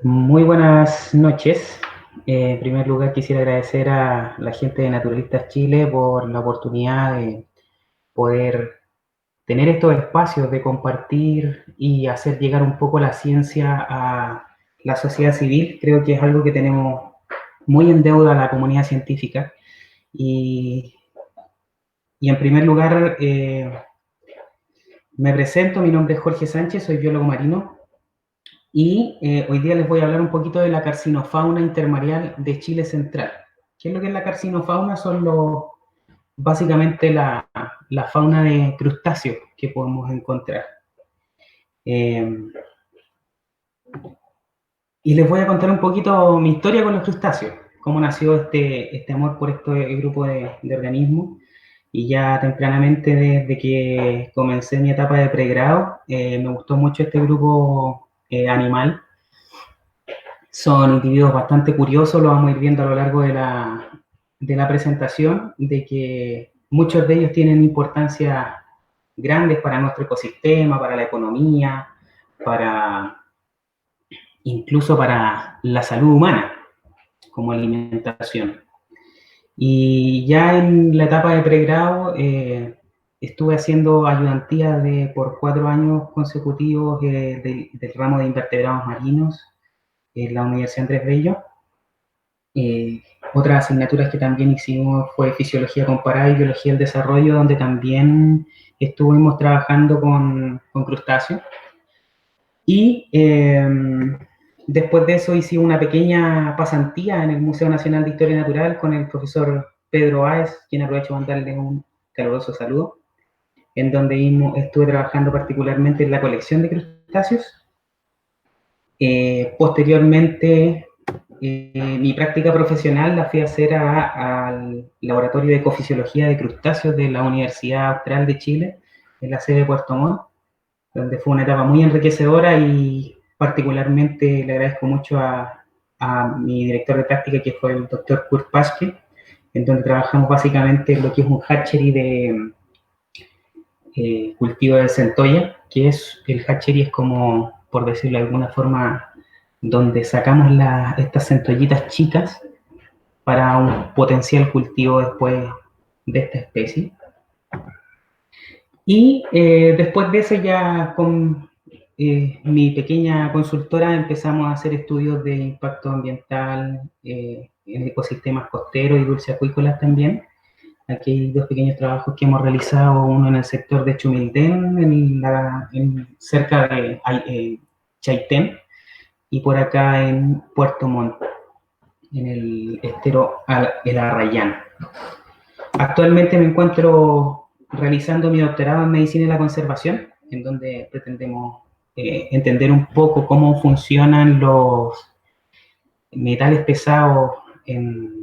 Muy buenas noches. En primer lugar, quisiera agradecer a la gente de Naturalistas Chile por la oportunidad de poder tener estos espacios de compartir y hacer llegar un poco la ciencia a la sociedad civil. Creo que es algo que tenemos muy en deuda a la comunidad científica. Y, y en primer lugar, me presento, mi nombre es Jorge Sánchez, soy biólogo marino. Y hoy día les voy a hablar un poquito de la carcinofauna intermareal de Chile Central. ¿Qué es lo que es la carcinofauna? Son básicamente la fauna de crustáceos que podemos encontrar. Eh, y les voy a contar un poquito mi historia con los crustáceos, cómo nació este amor por este grupo de organismos. Y ya tempranamente, desde que comencé mi etapa de pregrado, me gustó mucho este grupo animal. Son individuos bastante curiosos, lo vamos a ir viendo a lo largo de la presentación, de que muchos de ellos tienen importancia grandes para nuestro ecosistema, para la economía, para incluso para la salud humana, como alimentación. Y ya en la etapa de pregrado estuve haciendo ayudantía por 4 años consecutivos del ramo de invertebrados marinos en la Universidad Andrés Bello. Otras asignaturas que también hicimos fue Fisiología Comparada y Biología del Desarrollo, donde también estuvimos trabajando con crustáceos. Y después de eso hice una pequeña pasantía en el Museo Nacional de Historia Natural con el profesor Pedro Áez, quien aprovecho para darle un caluroso saludo, en donde estuve trabajando particularmente en la colección de crustáceos. Posteriormente, mi práctica profesional la fui a hacer al Laboratorio de Ecofisiología de Crustáceos de la Universidad Austral de Chile, en la sede de Puerto Montt, donde fue una etapa muy enriquecedora y particularmente le agradezco mucho a mi director de práctica, que fue el doctor Kurt Paschke, en donde trabajamos básicamente en lo que es un hatchery de cultivo de centolla, que es el hatchery es como, por decirlo de alguna forma, donde sacamos estas centollitas chicas para un potencial cultivo después de esta especie. Y después de eso ya con mi pequeña consultora empezamos a hacer estudios de impacto ambiental en ecosistemas costeros y dulceacuícolas también. Aquí hay dos pequeños trabajos que hemos realizado, uno en el sector de Chumildén, cerca de Chaitén, y por acá en Puerto Montt, en el estero El Arrayán. Actualmente me encuentro realizando mi doctorado en Medicina y la Conservación, en donde pretendemos entender un poco cómo funcionan los metales pesados en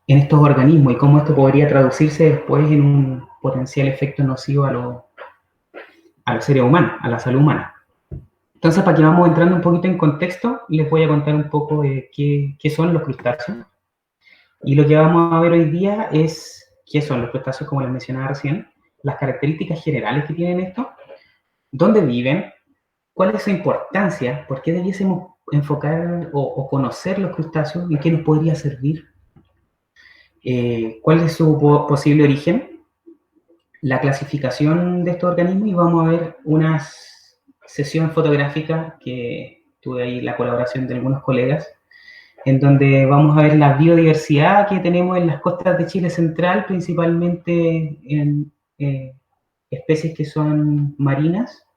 estos organismos y cómo esto podría traducirse después en un potencial efecto nocivo a los seres humanos, a la salud humana. Entonces, para que vamos entrando un poquito en contexto, les voy a contar un poco de qué son los crustáceos. Y lo que vamos a ver hoy día es qué son los crustáceos, como les mencionaba recién, las características generales que tienen estos, dónde viven, cuál es su importancia, por qué debiésemos enfocar o conocer los crustáceos y qué nos podría servir, cuál es su posible origen, la clasificación de estos organismos, y vamos a ver una sesión fotográfica que tuve ahí la colaboración de algunos colegas, en donde vamos a ver la biodiversidad que tenemos en las costas de Chile Central, principalmente en especies que son marinas.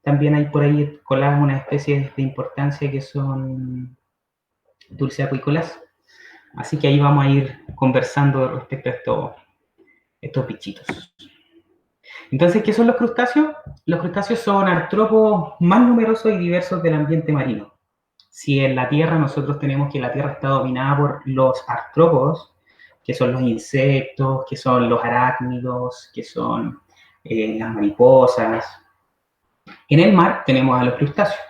También hay por ahí coladas unas especies de importancia que son dulceacuícolas. Así que ahí vamos a ir conversando respecto a estos bichitos. Entonces, ¿qué son los crustáceos? Los crustáceos son artrópodos más numerosos y diversos del ambiente marino. Si en la Tierra nosotros tenemos que la Tierra está dominada por los artrópodos, que son los insectos, que son los arácnidos, que son las mariposas, en el mar tenemos a los crustáceos.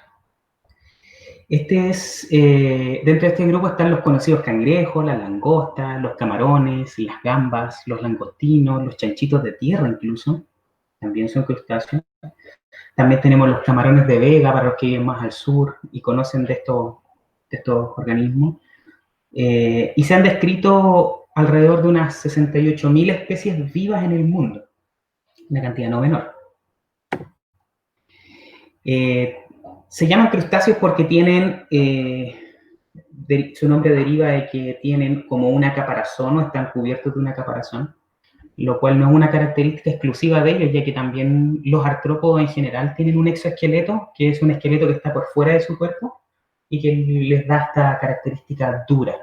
Dentro de este grupo están los conocidos cangrejos, las langostas, los camarones, las gambas, los langostinos, los chanchitos de tierra incluso. también son crustáceos. También tenemos los camarones de vega, para los que viven más al sur y conocen de estos organismos. Y se han descrito alrededor de unas 68.000 especies vivas en el mundo, una cantidad no menor. Se llaman crustáceos porque tienen, su nombre deriva de que tienen como una caparazón o están cubiertos de una caparazón, lo cual no es una característica exclusiva de ellos, ya que también los artrópodos en general tienen un exoesqueleto, que es un esqueleto que está por fuera de su cuerpo y que les da esta característica dura.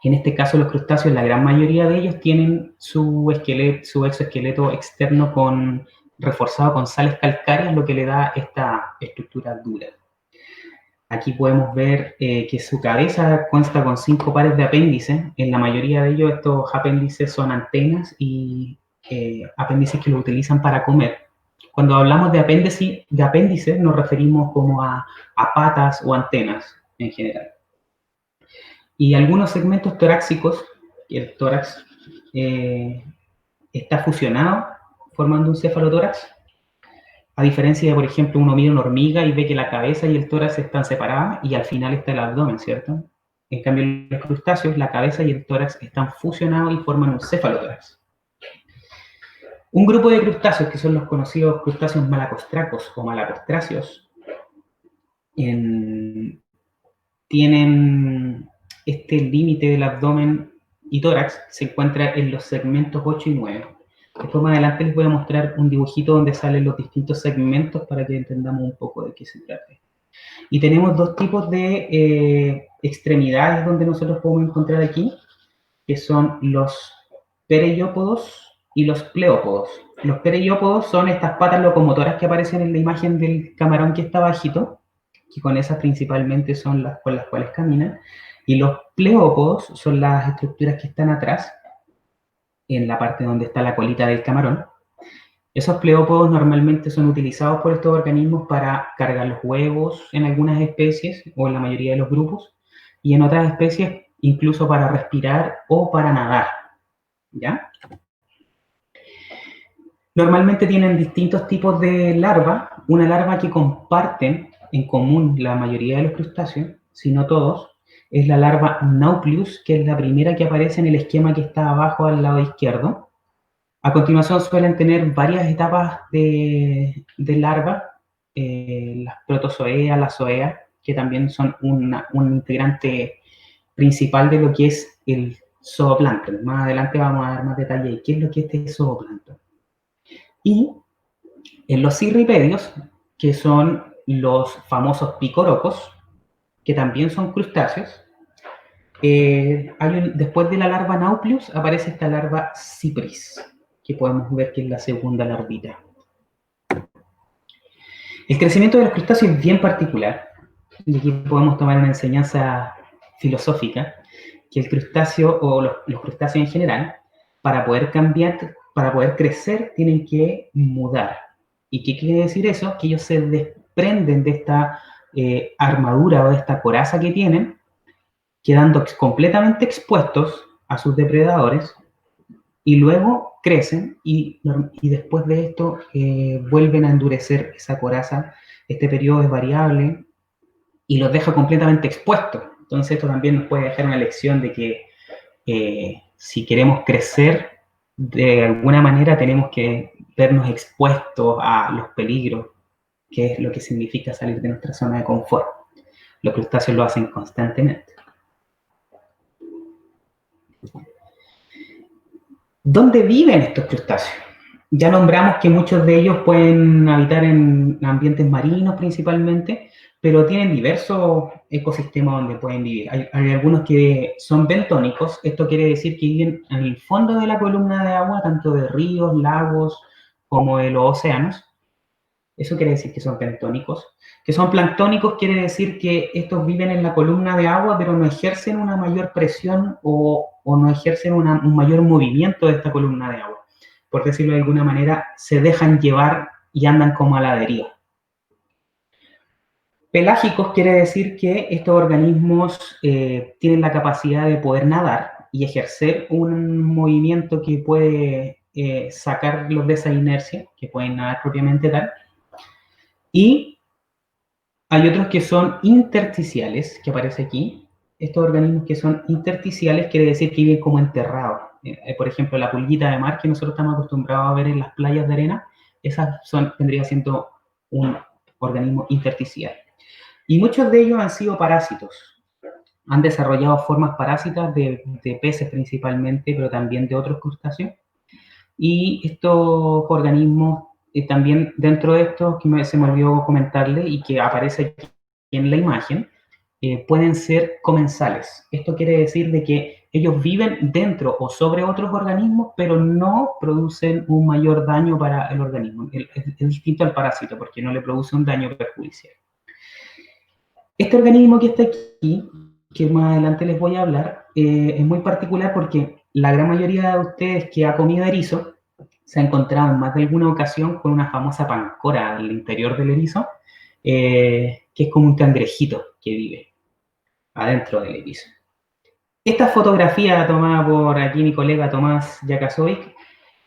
En este caso, los crustáceos, la gran mayoría de ellos tienen su exoesqueleto externo reforzado con sales calcáreas, lo que le da esta estructura dura. Aquí podemos ver que su cabeza consta con 5 pares de apéndices. En la mayoría de ellos estos apéndices son antenas y apéndices que lo utilizan para comer. Cuando hablamos de apéndices nos referimos como a patas o antenas en general. Y algunos segmentos torácicos, el tórax está fusionado formando un cefalotórax, a diferencia de, por ejemplo, uno mira una hormiga y ve que la cabeza y el tórax están separados y al final está el abdomen, ¿cierto? En cambio, en los crustáceos, la cabeza y el tórax están fusionados y forman un cefalotórax. Un grupo de crustáceos, que son los conocidos crustáceos malacostracos o malacostráceos, tienen este límite del abdomen y tórax, se encuentra en los segmentos 8 y 9. Después más adelante les voy a mostrar un dibujito donde salen los distintos segmentos para que entendamos un poco de qué se trata. Y tenemos dos tipos de extremidades donde nosotros podemos encontrar aquí, que son los pereiópodos y los pleópodos. Los pereiópodos son estas patas locomotoras que aparecen en la imagen del camarón que está bajito, que con esas principalmente son las con las cuales caminan, y los pleópodos son las estructuras que están atrás, en la parte donde está la colita del camarón. Esos pleópodos normalmente son utilizados por estos organismos para cargar los huevos en algunas especies o en la mayoría de los grupos, y en otras especies incluso para respirar o para nadar, ¿ya? Normalmente tienen distintos tipos de larva. Una larva que comparten en común la mayoría de los crustáceos, si no todos, es la larva Nauplius, que es la primera que aparece en el esquema que está abajo al lado izquierdo. A continuación suelen tener varias etapas de larva, las protozoea, las zoea, que también son un integrante principal de lo que es el zooplancton. Más adelante vamos a dar más detalle de qué es lo que es este zooplancton. Y en los cirripedios, que son los famosos picorocos, que también son crustáceos, después de la larva Nauplius aparece esta larva Cypris, que podemos ver que es la segunda larvita. El crecimiento de los crustáceos es bien particular, y aquí podemos tomar una enseñanza filosófica, que el crustáceo o los crustáceos en general, para poder cambiar, para poder crecer, tienen que mudar. ¿Y qué quiere decir eso? Que ellos se desprenden de esta armadura o de esta coraza que tienen, quedando completamente expuestos a sus depredadores, y luego crecen y después de esto vuelven a endurecer esa coraza. Este periodo es variable y los deja completamente expuestos. Entonces esto también nos puede dejar una lección de que si queremos crecer, de alguna manera tenemos que vernos expuestos a los peligros, que es lo que significa salir de nuestra zona de confort. Los crustáceos lo hacen constantemente. ¿Dónde viven estos crustáceos? Ya nombramos que muchos de ellos pueden habitar en ambientes marinos principalmente, pero tienen diversos ecosistemas donde pueden vivir. Hay algunos que son bentónicos, esto quiere decir que viven en el fondo de la columna de agua, tanto de ríos, lagos, como de los océanos. Eso quiere decir que son bentónicos. Que son planctónicos quiere decir que estos viven en la columna de agua, pero no ejercen una mayor presión o no ejercen un mayor movimiento de esta columna de agua. Por decirlo de alguna manera, se dejan llevar y andan como a la deriva. Pelágicos quiere decir que estos organismos tienen la capacidad de poder nadar y ejercer un movimiento que puede sacarlos de esa inercia, que pueden nadar propiamente tal. Y hay otros que son intersticiales, que aparece aquí. Estos organismos que son intersticiales quiere decir que viven como enterrados. Por ejemplo, la pulguita de mar que nosotros estamos acostumbrados a ver en las playas de arena, vendría siendo un organismo intersticial. Y muchos de ellos han sido parásitos. Han desarrollado formas parásitas de peces principalmente, pero también de otros crustáceos. Y estos organismos, también dentro de estos, que se me olvidó comentarle y que aparece aquí en la imagen, pueden ser comensales. Esto quiere decir de que ellos viven dentro o sobre otros organismos, pero no producen un mayor daño para el organismo. Es distinto al parásito, porque no le produce un daño perjudicial. Este organismo que está aquí, que más adelante les voy a hablar, es muy particular porque la gran mayoría de ustedes que ha comido erizo se ha encontrado en más de alguna ocasión con una famosa pancora al interior del erizo, que es como un cangrejito que vive adentro del erizo. Esta fotografía tomada por aquí mi colega Tomás Jakasovic,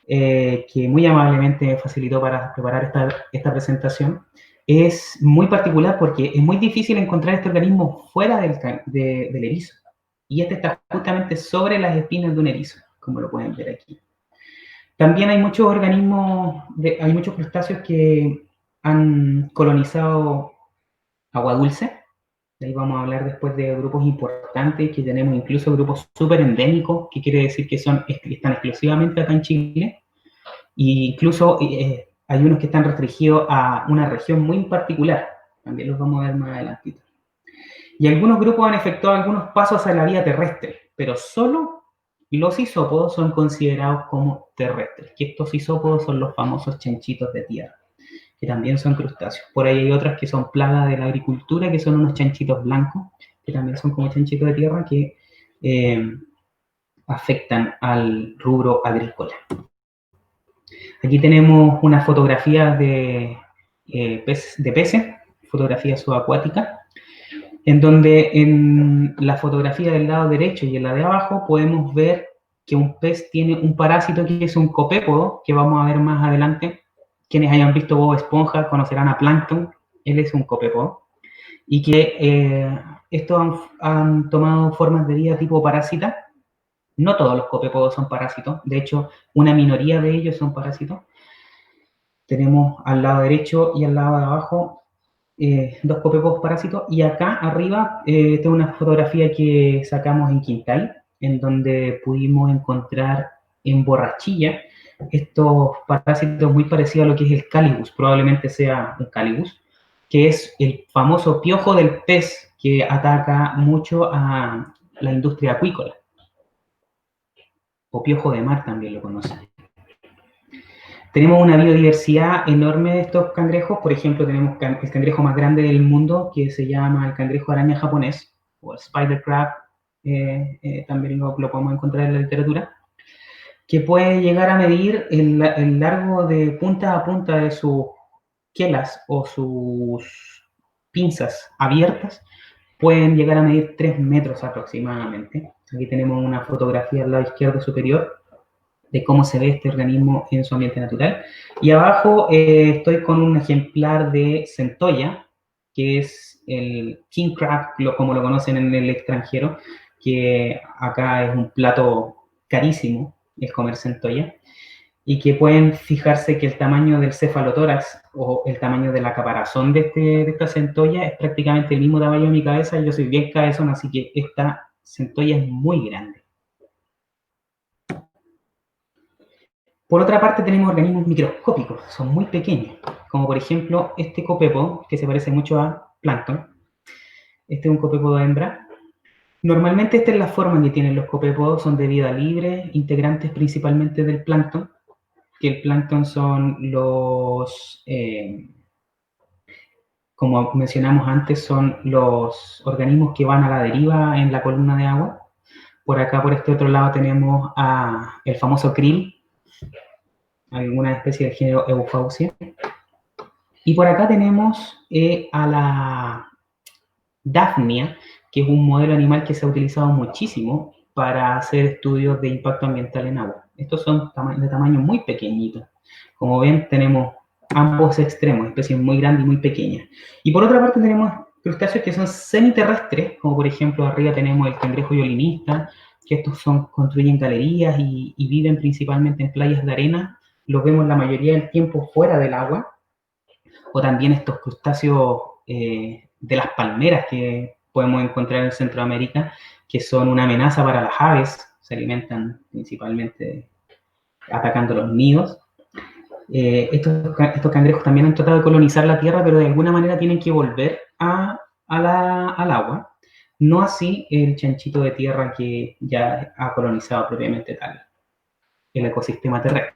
que muy amablemente me facilitó para preparar esta presentación, es muy particular porque es muy difícil encontrar este organismo fuera del erizo. Y este está justamente sobre las espinas de un erizo, como lo pueden ver aquí. También hay muchos organismos, hay muchos crustáceos que han colonizado agua dulce. De ahí vamos a hablar después de grupos importantes, que tenemos incluso grupos súper endémicos, que quiere decir que están exclusivamente acá en Chile. E incluso hay unos que están restringidos a una región muy particular. También los vamos a ver más adelante. Y algunos grupos han efectuado algunos pasos a la vía terrestre, pero solo los isópodos son considerados como terrestres, que estos isópodos son los famosos chanchitos de tierra, que también son crustáceos. Por ahí hay otras que son plagas de la agricultura, que son unos chanchitos blancos, que también son como chanchitos de tierra, que afectan al rubro agrícola. Aquí tenemos una fotografía de peces, fotografía subacuática, en donde en la fotografía del lado derecho y en la de abajo podemos ver que un pez tiene un parásito que es un copépodo, que vamos a ver más adelante. Quienes hayan visto Bob Esponja conocerán a Plankton, él es un copépodo, y que estos han tomado formas de vida tipo parásita. No todos los copépodos son parásitos, de hecho, una minoría de ellos son parásitos. Tenemos al lado derecho y al lado de abajo dos copépodos parásitos, y acá arriba tengo una fotografía que sacamos en Quintay, en donde pudimos encontrar en borrachilla estos parásitos muy parecidos a lo que es el Calibus, probablemente sea un Calibus, que es el famoso piojo del pez que ataca mucho a la industria acuícola, o piojo de mar también lo conocen. Tenemos una biodiversidad enorme de estos cangrejos. Por ejemplo, tenemos el cangrejo más grande del mundo, que se llama el cangrejo araña japonés, o el spider crab, también lo podemos encontrar en la literatura, que puede llegar a medir el largo de punta a punta de sus quelas o sus pinzas abiertas, pueden llegar a medir 3 metros aproximadamente. Aquí tenemos una fotografía al lado izquierdo superior de cómo se ve este organismo en su ambiente natural. Y abajo estoy con un ejemplar de centolla, que es el king crab, como lo conocen en el extranjero, que acá es un plato carísimo, es comer centolla, y que pueden fijarse que el tamaño del cefalotórax o el tamaño de la caparazón de esta centolla es prácticamente el mismo tamaño de mi cabeza. Yo soy bien cabezón, así que esta centolla es muy grande. Por otra parte, tenemos organismos microscópicos, son muy pequeños, como por ejemplo este copépodo, que se parece mucho a plancton. Este es un copépodo hembra. Normalmente esta es la forma que tienen los copépodos, son de vida libre, integrantes principalmente del plancton, que el plancton son los, como mencionamos antes, son los organismos que van a la deriva en la columna de agua. Por acá, por este otro lado, tenemos el famoso krill, alguna especie del género Eupausia. Y por acá tenemos a la Daphnia, que es un modelo animal que se ha utilizado muchísimo para hacer estudios de impacto ambiental en agua. Estos son de tamaño muy pequeñito. Como ven, tenemos ambos extremos, especies muy grandes y muy pequeñas. Y por otra parte tenemos crustáceos que son semiterrestres, como por ejemplo arriba tenemos el cangrejo violinista, que estos construyen galerías y viven principalmente en playas de arena. Los vemos la mayoría del tiempo fuera del agua. O también estos crustáceos de las palmeras que podemos encontrar en Centroamérica, que son una amenaza para las aves, se alimentan principalmente atacando los nidos. Estos cangrejos también han tratado de colonizar la Tierra, pero de alguna manera tienen que volver al agua. No así el chanchito de tierra que ya ha colonizado propiamente tal el ecosistema terrestre.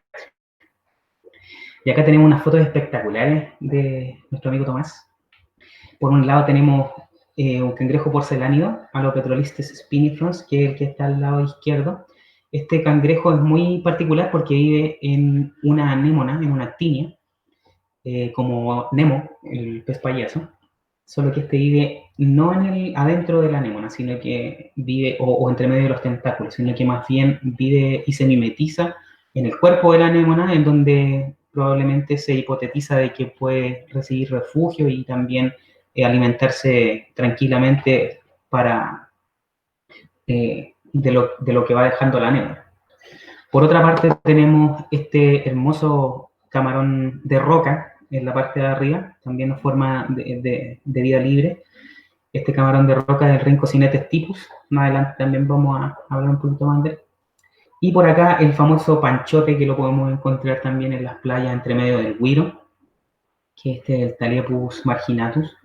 Y acá tenemos unas fotos espectaculares de nuestro amigo Tomás. Por un lado tenemos un cangrejo porcelánido, Alopetrolistes spinifrons, que es el que está al lado izquierdo. Este cangrejo es muy particular porque vive en una anémona, en una actinia, como Nemo, el pez payaso, solo que este vive no adentro de la anémona, sino que vive, o entre medio de los tentáculos, sino que más bien vive y se mimetiza en el cuerpo de la anémona, en donde probablemente se hipotetiza de que puede recibir refugio y también alimentarse tranquilamente para, de lo que va dejando la anémona. Por otra parte tenemos este hermoso camarón de roca en la parte de arriba, también en forma de vida libre. Este camarón de roca es el Rhincocinetes typus. Más adelante también vamos a hablar un poquito más de él. Y por acá el famoso panchote que lo podemos encontrar también en las playas entre medio del Guiro, que este es el Taliepus marginatus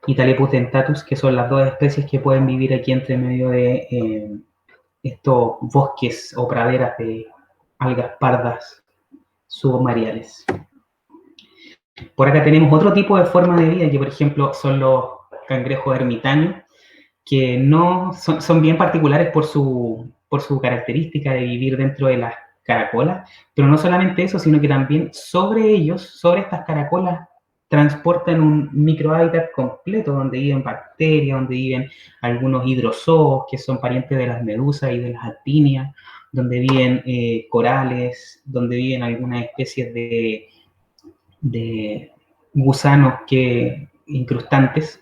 y Taliepus dentatus, que son las dos especies que pueden vivir aquí entre medio de estos bosques o praderas de algas pardas submarinales. Por acá tenemos otro tipo de forma de vida, que por ejemplo son los cangrejos ermitaños, que no son bien particulares por su característica de vivir dentro de las caracolas, pero no solamente eso, sino que también sobre ellos, sobre estas caracolas, transportan un microhábitat completo donde viven bacterias, donde viven algunos hidrozoos que son parientes de las medusas y de las actinias, donde viven corales, donde viven algunas especies de gusanos incrustantes.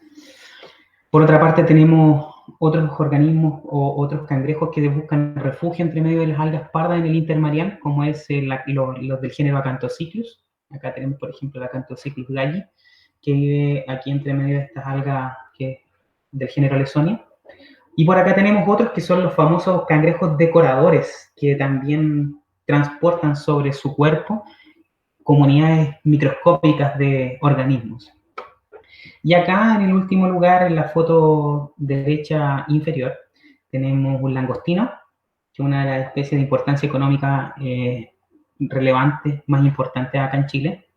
Por otra parte tenemos otros organismos o otros cangrejos que buscan refugio entre medio de las algas pardas en el intermareal, como es los del género Acanthocyclus. Acá tenemos, por ejemplo, el Acanthocyclus galli, que vive aquí entre medio de estas algas del género Lesonia. Y por acá tenemos otros que son los famosos cangrejos decoradores, que también transportan sobre su cuerpo comunidades microscópicas de organismos. Y acá en el último lugar, en la foto derecha inferior, tenemos un langostino, que es una de las especies de importancia económica relevantes, más importantes acá en Chile.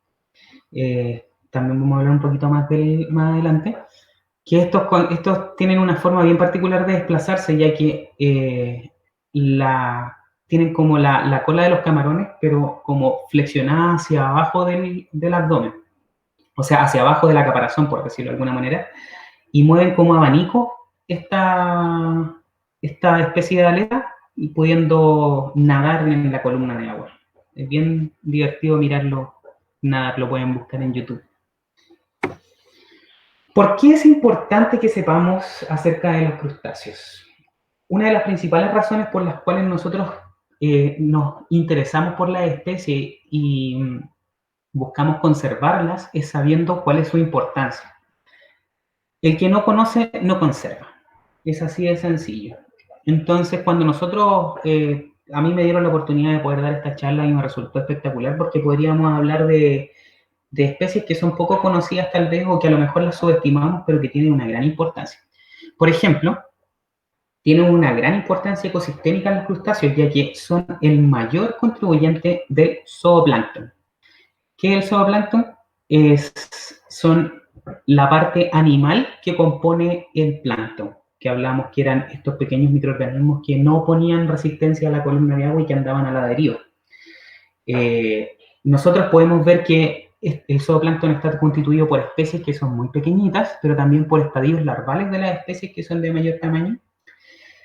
También vamos a hablar un poquito más adelante, que estos tienen una forma bien particular de desplazarse, ya que tienen como la cola de los camarones, pero como flexionada hacia abajo del abdomen, o sea, hacia abajo de la caparazón, por decirlo de alguna manera, y mueven como abanico esta especie de aleta y pudiendo nadar en la columna de agua. Es bien divertido mirarlo nadar, lo pueden buscar en YouTube. ¿Por qué es importante que sepamos acerca de los crustáceos? Una de las principales razones por las cuales nosotros nos interesamos por la especie y buscamos conservarlas es sabiendo cuál es su importancia. El que no conoce, no conserva. Es así de sencillo. Entonces, cuando nosotros, a mí me dieron la oportunidad de poder dar esta charla y me resultó espectacular porque podríamos hablar de especies que son poco conocidas tal vez o que a lo mejor las subestimamos, pero que tienen una gran importancia. Por ejemplo, tienen una gran importancia ecosistémica los crustáceos, ya que son el mayor contribuyente del zooplancton. ¿Qué es el zooplancton? Son la parte animal que compone el plancton, que hablamos que eran estos pequeños microorganismos que no ponían resistencia a la columna de agua y que andaban a la deriva. Nosotros podemos ver que el zooplancton está constituido por especies que son muy pequeñitas, pero también por estadios larvales de las especies que son de mayor tamaño.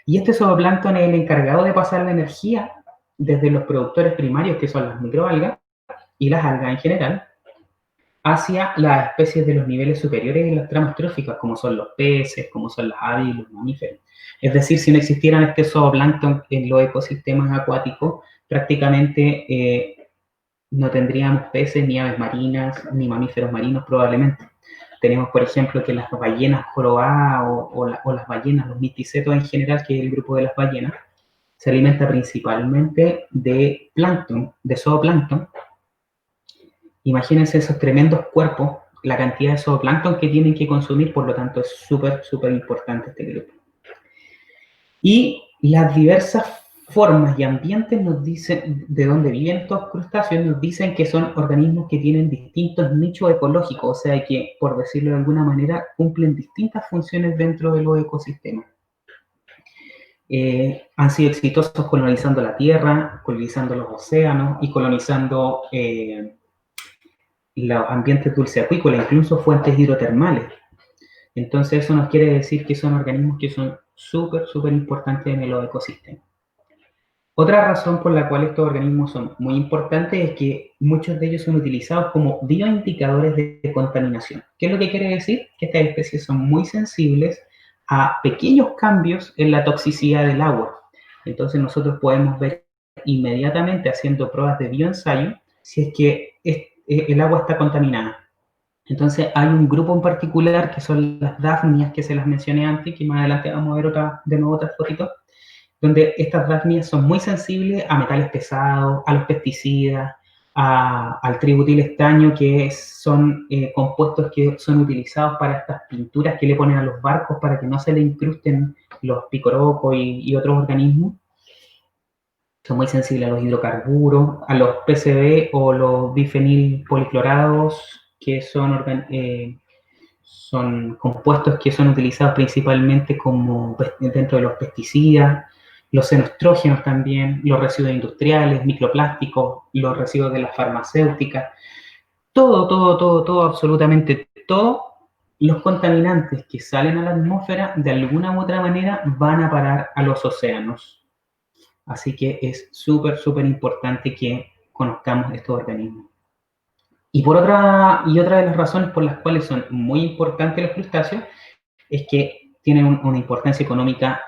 Y este zooplancton es el encargado de pasar la energía desde los productores primarios, que son las microalgas y las algas en general, hacia las especies de los niveles superiores y las tramas tróficas, como son los peces, como son las aves y los mamíferos. Es decir, si no existieran este zooplancton en los ecosistemas acuáticos, prácticamente no tendríamos peces, ni aves marinas, ni mamíferos marinos probablemente. Tenemos, por ejemplo, que las ballenas jorobadas o las ballenas, los misticetos en general, que es el grupo de las ballenas, se alimenta principalmente de plancton, de zooplancton. Imagínense esos tremendos cuerpos, la cantidad de zooplancton que tienen que consumir, por lo tanto es súper, súper importante este grupo. Y las diversas formas y ambientes nos dicen de dónde viven estos crustáceos, nos dicen que son organismos que tienen distintos nichos ecológicos, o sea que, por decirlo de alguna manera, cumplen distintas funciones dentro de los ecosistemas. Han sido exitosos colonizando la Tierra, colonizando los océanos y colonizando los ambientes dulceacuícolas, incluso fuentes hidrotermales. Entonces eso nos quiere decir que son organismos que son súper, súper importantes en los ecosistemas. Otra razón por la cual estos organismos son muy importantes es que muchos de ellos son utilizados como bioindicadores de contaminación. ¿Qué es lo que quiere decir? Que estas especies son muy sensibles a pequeños cambios en la toxicidad del agua. Entonces nosotros podemos ver inmediatamente haciendo pruebas de bioensayo si es que el agua está contaminada. Entonces hay un grupo en particular que son las dafnias que se las mencioné antes, que más adelante vamos a ver de nuevo otras fotitos, donde estas dafnias son muy sensibles a metales pesados, a los pesticidas, al tributilestaño, que son compuestos que son utilizados para estas pinturas que le ponen a los barcos para que no se le incrusten los picorocos y otros organismos. Son muy sensibles a los hidrocarburos, a los PCB o los bifenil policlorados, que son compuestos que son utilizados principalmente como dentro de los pesticidas, los xenostrógenos también, los residuos industriales, microplásticos, los residuos de las farmacéuticas, todo, absolutamente todo, los contaminantes que salen a la atmósfera de alguna u otra manera van a parar a los océanos. Así que es súper, súper importante que conozcamos estos organismos. Y otra de las razones por las cuales son muy importantes los crustáceos es que tienen una importancia económica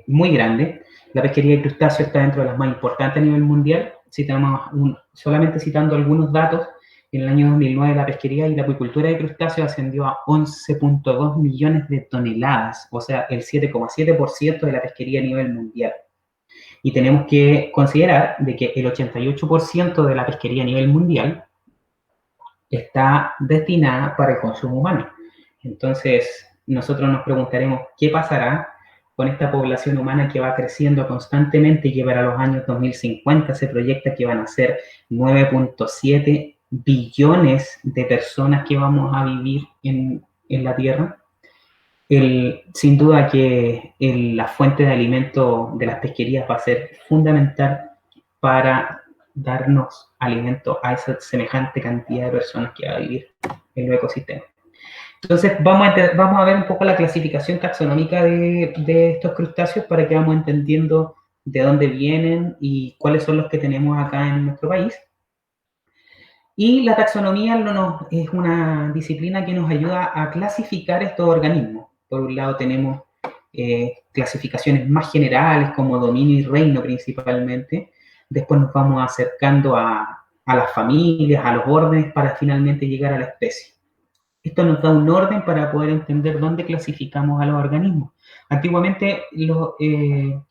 muy grande. La pesquería de crustáceos está dentro de las más importantes a nivel mundial. Solamente citando algunos datos, en el año 2009 la pesquería y la acuicultura de crustáceos ascendió a 11.2 millones de toneladas, o sea, el 7,7% de la pesquería a nivel mundial. Y tenemos que considerar de que el 88% de la pesquería a nivel mundial está destinada para el consumo humano. Entonces, nosotros nos preguntaremos qué pasará con esta población humana que va creciendo constantemente y que para los años 2050 se proyecta que van a ser 9.7 billones de personas que vamos a vivir en la Tierra. Sin duda que la fuente de alimento de las pesquerías va a ser fundamental para darnos alimento a esa semejante cantidad de personas que va a vivir en los ecosistemas. Entonces vamos a ver un poco la clasificación taxonómica de estos crustáceos para que vamos entendiendo de dónde vienen y cuáles son los que tenemos acá en nuestro país. Y la taxonomía es una disciplina que nos ayuda a clasificar estos organismos. Por un lado tenemos clasificaciones más generales como dominio y reino principalmente. Después nos vamos acercando a las familias, a los órdenes para finalmente llegar a la especie. Esto nos da un orden para poder entender dónde clasificamos a los organismos. Antiguamente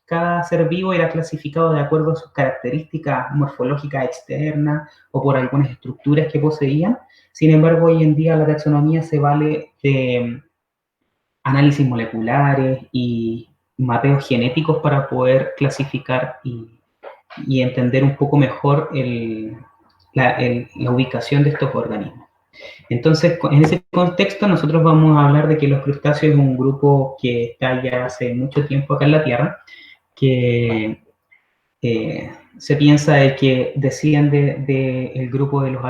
cada ser vivo era clasificado de acuerdo a sus características morfológicas externas o por algunas estructuras que poseían. Sin embargo, hoy en día la taxonomía se vale de análisis moleculares y mapeos genéticos para poder clasificar y entender un poco mejor la ubicación de estos organismos. Entonces, en ese contexto, nosotros vamos a hablar de que los crustáceos es un grupo que está ya hace mucho tiempo acá en la Tierra, que se piensa de que desciende del grupo de los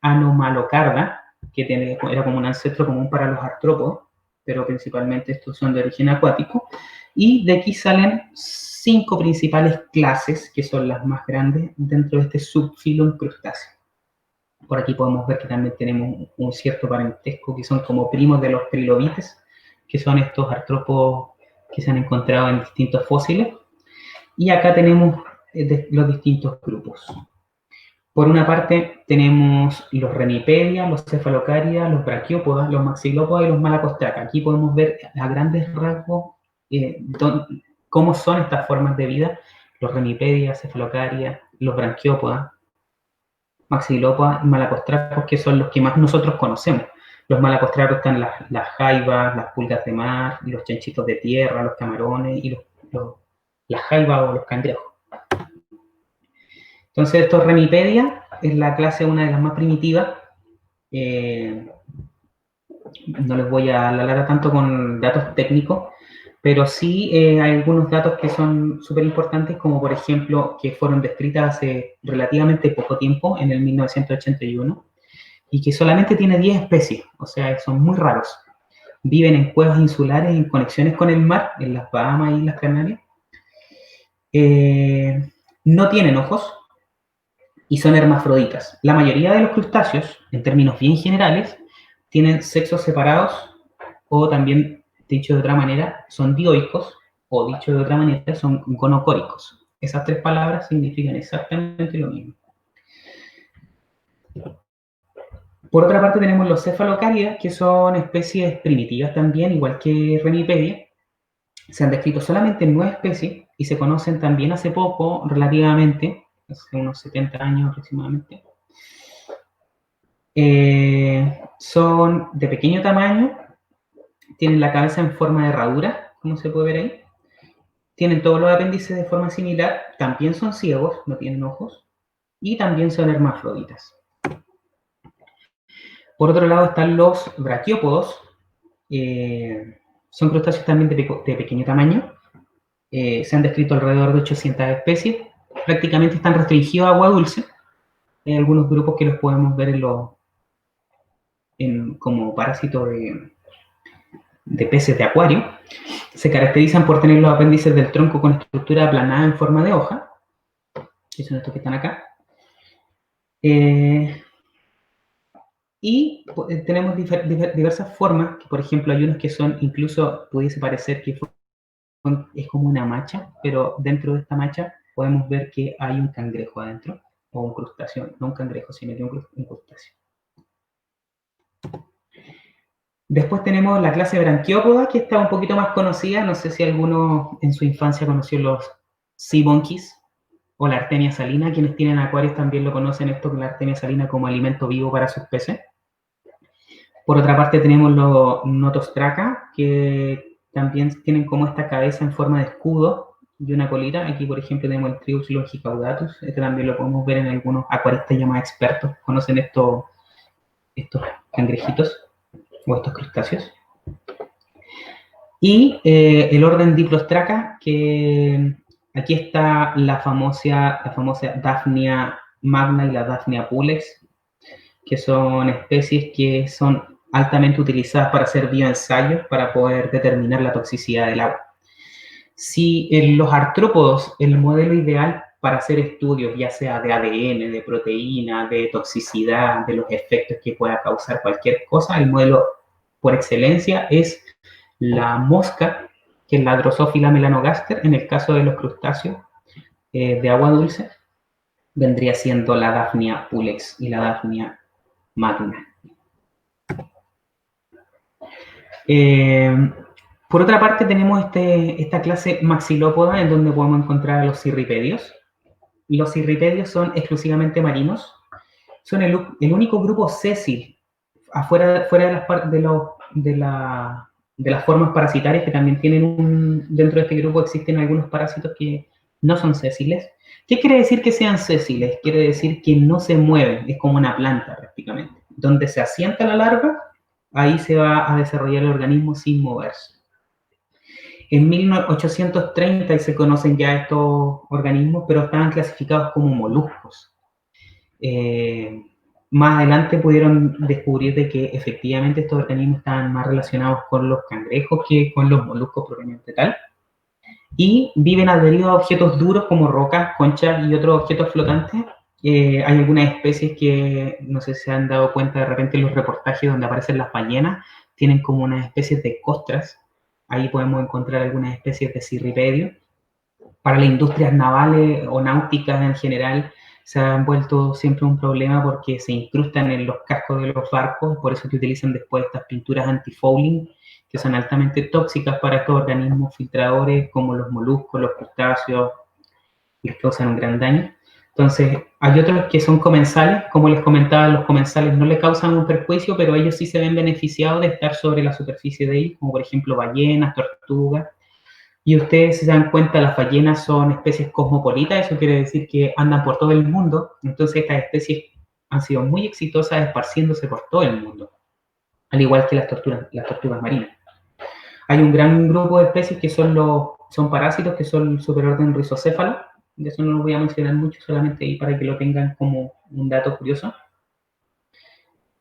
Anomalocarda, que era como un ancestro común para los artrópodos, pero principalmente estos son de origen acuático, Y de aquí salen 5 principales clases, que son las más grandes dentro de este subfilo crustáceo. Por aquí podemos ver que también tenemos un cierto parentesco, que son como primos de los trilobites, que son estos artrópodos que se han encontrado en distintos fósiles. Y acá tenemos los distintos grupos. Por una parte tenemos los remipedias, los cefalocarias, los braquiópodas, los maxilópodas y los malacostraca. Aquí podemos ver a grandes rasgos cómo son estas formas de vida, los remipedias, cefalocarias, los branquiópodas, maxilópodas y malacostracos, que son los que más nosotros conocemos. Los malacostracos están las jaivas, las pulgas de mar, los chanchitos de tierra, los camarones y las jaivas o los cangrejos. Entonces, estos remipedias es la clase, una de las más primitivas. No les voy a alargar tanto con datos técnicos, pero sí hay algunos datos que son súper importantes, como por ejemplo que fueron descritas hace relativamente poco tiempo, en el 1981, y que solamente tiene 10 especies, o sea, son muy raros. Viven en cuevas insulares en conexiones con el mar, en las Bahamas y las Canarias. No tienen ojos y son hermafroditas. La mayoría de los crustáceos, en términos bien generales, tienen sexos separados o también, dicho de otra manera, son dioicos o dicho de otra manera, son gonocóricos. Esas 3 palabras significan exactamente lo mismo. Por otra parte tenemos los cefalocáridas, que son especies primitivas también, igual que Renipedia. Se han descrito solamente 9 especies y se conocen también hace poco, relativamente, hace unos 70 años aproximadamente. Son de pequeño tamaño, tienen la cabeza en forma de herradura, como se puede ver ahí. Tienen todos los apéndices de forma similar, también son ciegos, no tienen ojos, y también son hermafroditas. Por otro lado están los braquiópodos, son crustáceos también de pequeño tamaño, se han descrito alrededor de 800 especies, prácticamente están restringidos a agua dulce. Hay algunos grupos que los podemos ver como parásitos de peces de acuario. Se caracterizan por tener los apéndices del tronco con estructura aplanada en forma de hoja, que son estos que están acá. Y tenemos diversas formas, que por ejemplo hay unos que son, incluso pudiese parecer que es como una macha, pero dentro de esta macha podemos ver que hay un cangrejo adentro, o un crustáceo, no un cangrejo, sino que un crustáceo. Después tenemos la clase branquiópoda, que está un poquito más conocida. No sé si alguno en su infancia conoció los sea monkeys o la artemia salina. Quienes tienen acuarios también lo conocen, esto con la artemia salina como alimento vivo para sus peces. Por otra parte tenemos los notostraca, que también tienen como esta cabeza en forma de escudo y una colita. Aquí, por ejemplo, tenemos el Trius longicaudatus. Este también lo podemos ver en algunos acuaristas ya más expertos. Conocen estos cangrejitos o estos crustáceos. Y el orden Diplostraca, que aquí está la famosa Daphnia magna y la Daphnia pulex, que son especies que son altamente utilizadas para hacer bioensayos para poder determinar la toxicidad del agua. Si en los artrópodos el modelo ideal para hacer estudios, ya sea de ADN, de proteína, de toxicidad, de los efectos que pueda causar cualquier cosa, el modelo por excelencia es la mosca, que es la Drosophila melanogaster. En el caso de los crustáceos de agua dulce, vendría siendo la Daphnia pulex y la Daphnia magna. Por otra parte tenemos esta clase maxilópoda, en donde podemos encontrar a los cirripedios. Los cirripedios son exclusivamente marinos, son el único grupo sésil, fuera de las formas parasitarias, que también tienen dentro de este grupo existen algunos parásitos que no son sésiles. ¿Qué quiere decir que sean sésiles? Quiere decir que no se mueven, es como una planta prácticamente. Donde se asienta la larva, ahí se va a desarrollar el organismo sin moverse. En 1830 se conocen ya estos organismos, pero estaban clasificados como moluscos. Más adelante pudieron descubrir de que efectivamente estos organismos estaban más relacionados con los cangrejos que con los moluscos propiamente tal. y viven adheridos a objetos duros como rocas, conchas y otros objetos flotantes. Hay algunas especies que, no sé si se han dado cuenta de repente en los reportajes donde aparecen las ballenas, tienen como unas especies de costras. Ahí podemos encontrar algunas especies de cirripedio. Para las industrias navales o náuticas en general, se han vuelto siempre un problema porque se incrustan en los cascos de los barcos, por eso que utilizan después estas pinturas anti-fouling, que son altamente tóxicas para estos organismos filtradores como los moluscos, los crustáceos, les causan un gran daño. Entonces, hay otros que son comensales, como les comentaba, los comensales no le causan un perjuicio, pero ellos sí se ven beneficiados de estar sobre la superficie de ellos, como por ejemplo ballenas, tortugas. Y ustedes si se dan cuenta, las ballenas son especies cosmopolitas, eso quiere decir que andan por todo el mundo, entonces estas especies han sido muy exitosas esparciéndose por todo el mundo, al igual que las tortugas marinas. Hay un gran grupo de especies que son parásitos, que son el superorden Rhizocéphalo, de eso no lo voy a mencionar mucho, solamente ahí para que lo tengan como un dato curioso.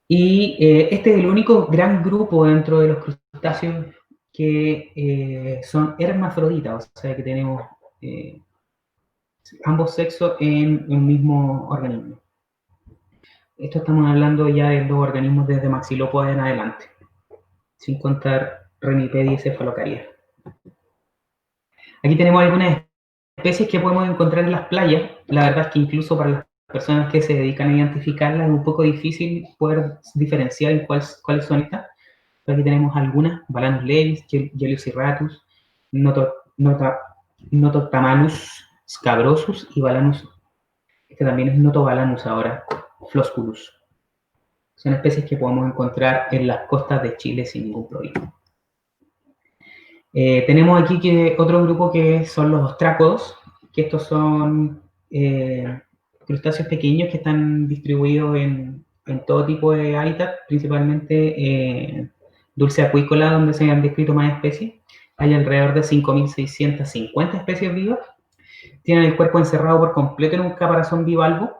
Y este es el único gran grupo dentro de los crustáceos que son hermafroditas, o sea que tenemos ambos sexos en un mismo organismo. Esto estamos hablando ya de los organismos desde Maxilópoda en adelante, sin contar Renipedia y Cefalocaria. Aquí tenemos algunas especies que podemos encontrar en las playas. La verdad es que incluso para las personas que se dedican a identificarlas es un poco difícil poder diferenciar en cuáles son estas. Pero aquí tenemos algunas: Balanus levis, Geliosirratus, Nototamanus scabrosus y Balanus, este también es Notobalanus ahora, Flosculus. Son especies que podemos encontrar en las costas de Chile sin ningún problema. Tenemos aquí otro grupo que son los ostrácodos, que estos son crustáceos pequeños que están distribuidos en todo tipo de hábitat, principalmente dulce acuícola, donde se han descrito más especies. Hay alrededor de 5.650 especies vivas. Tienen el cuerpo encerrado por completo en un caparazón bivalvo.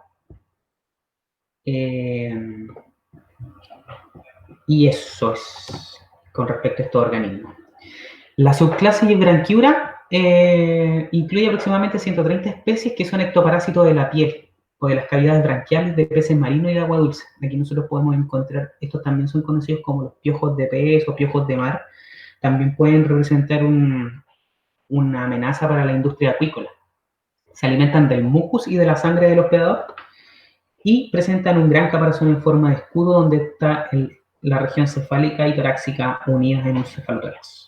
Y eso es con respecto a estos organismos. La subclase Branchiura incluye aproximadamente 130 especies que son ectoparásitos de la piel o de las cavidades branquiales de peces marinos y de agua dulce. Aquí nosotros podemos encontrar, estos también son conocidos como los piojos de pez o piojos de mar. También pueden representar una amenaza para la industria acuícola. Se alimentan del mucus y de la sangre del hospedador y presentan un gran caparazón en forma de escudo donde está la región cefálica y torácica unidas en un cefalotórax.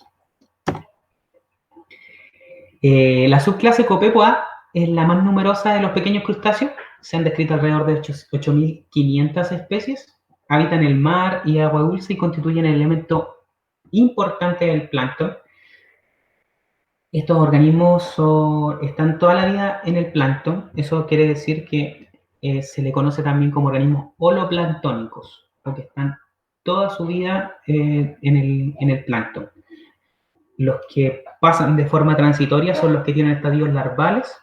La subclase Copepoa es la más numerosa de los pequeños crustáceos. Se han descrito alrededor de 8.500 especies. Habitan el mar y agua dulce y constituyen el elemento importante del plancton. Estos organismos están toda la vida en el plancton. Eso quiere decir que se le conoce también como organismos holoplanctónicos, porque están toda su vida en el plancton. Los que pasan de forma transitoria son los que tienen estadios larvales.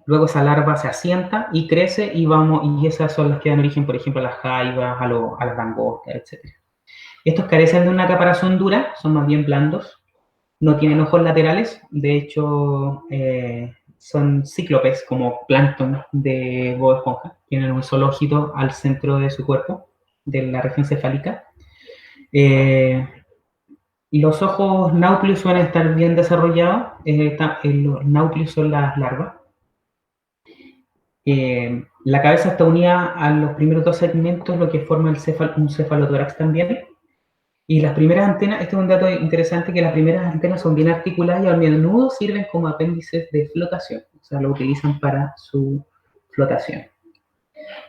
Luego esa larva se asienta y crece y esas son las que dan origen, por ejemplo, a las jaivas, a las langostas, etc. Estos carecen de una caparazón dura, son más bien blandos, no tienen ojos laterales, de hecho son cíclopes como plancton de Bob Esponja, tienen un solo ojito al centro de su cuerpo, de la región cefálica. Los ojos náucleos suelen estar bien desarrollados, los náucleos son las larvas. La cabeza está unida a los primeros dos segmentos, lo que forma un cefalotórax también. Y las primeras antenas, este es un dato interesante, que las primeras antenas son bien articuladas y a menudo sirven como apéndices de flotación, o sea, lo utilizan para su flotación.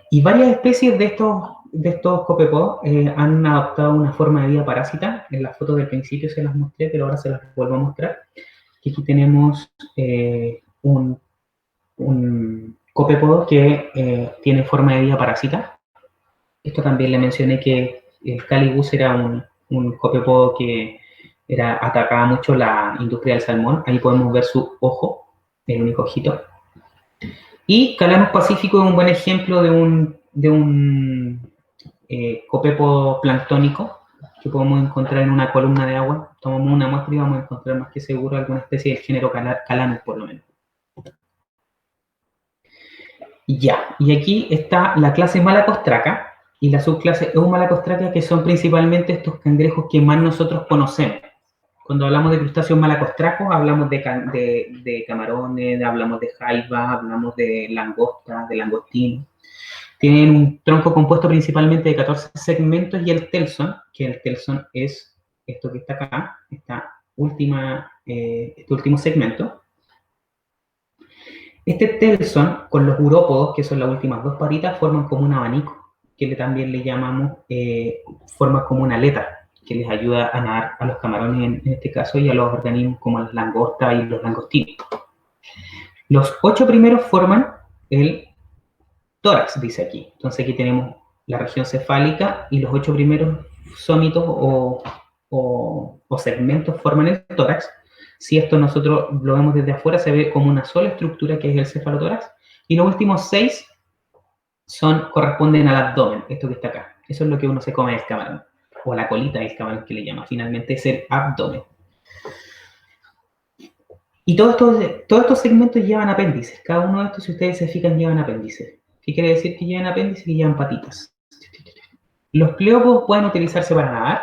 Y varias especies de estos copepods han adoptado una forma de vida parásita. En las fotos del principio se las mostré, pero ahora se las vuelvo a mostrar. Aquí tenemos un copepod que tiene forma de vida parásita. Esto también le mencioné que el Calibus era un copepod que atacaba mucho la industria del salmón. Ahí podemos ver su ojo, el único ojito. Y Calanus Pacífico es un buen ejemplo de un copepod planctónico que podemos encontrar en una columna de agua. Tomamos una muestra y vamos a encontrar más que seguro alguna especie del género Calanus, por lo menos. Ya, y aquí está la clase Malacostraca y la subclase Eumalacostraca, que son principalmente estos cangrejos que más nosotros conocemos. Cuando hablamos de crustáceos malacostracos, hablamos de camarones, hablamos de jaiba, hablamos de langosta, de langostino. Tienen un tronco compuesto principalmente de 14 segmentos y el telson, que el telson es esto que está acá, este último segmento. Este telson, con los urópodos, que son las últimas dos patitas, forman como un abanico, que también le llamamos, forma como una aleta, que les ayuda a nadar a los camarones en este caso y a los organismos como las langostas y los langostinos. Los 8 primeros forman el tórax, dice aquí. Entonces aquí tenemos la región cefálica y los 8 primeros sómitos o segmentos forman el tórax. Si esto nosotros lo vemos desde afuera, se ve como una sola estructura que es el cefalotórax. Y los últimos 6 corresponden al abdomen, esto que está acá. Eso es lo que uno se come del camarón, o la colita del camarón que le llama. Finalmente es el abdomen. Y todos estos segmentos llevan apéndices. Cada uno de estos, si ustedes se fijan, llevan apéndices. ¿Qué quiere decir que llevan apéndices? Que llevan patitas. Los pleópodos pueden utilizarse para nadar,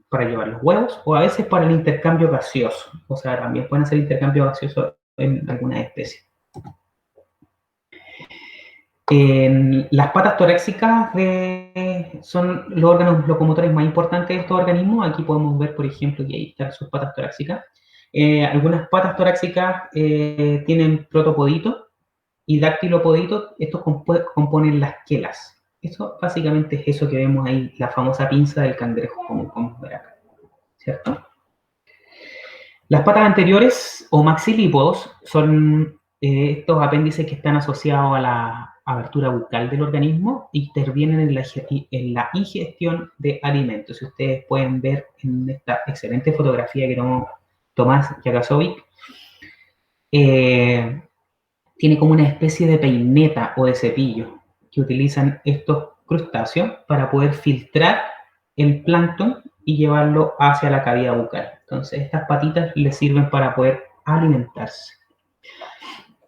para llevar los huevos, o a veces para el intercambio gaseoso. O sea, también pueden hacer intercambio gaseoso en algunas especies. Las patas torácicas son los órganos locomotores más importantes de estos organismos. Aquí podemos ver, por ejemplo, que ahí están sus patas torácicas. Algunas patas torácicas tienen protopodito y dactilopodito. Estos componen las quelas. Eso básicamente es eso que vemos ahí, la famosa pinza del cangrejo, como podemos ver acá, ¿cierto? Las patas anteriores o maxilípodos son estos apéndices que están asociados a la abertura bucal del organismo e intervienen en la ingestión de alimentos. Si ustedes pueden ver en esta excelente fotografía que tomó Tomás Jakasovic, tiene como una especie de peineta o de cepillo que utilizan estos crustáceos para poder filtrar el plancton y llevarlo hacia la cavidad bucal. Entonces, estas patitas les sirven para poder alimentarse.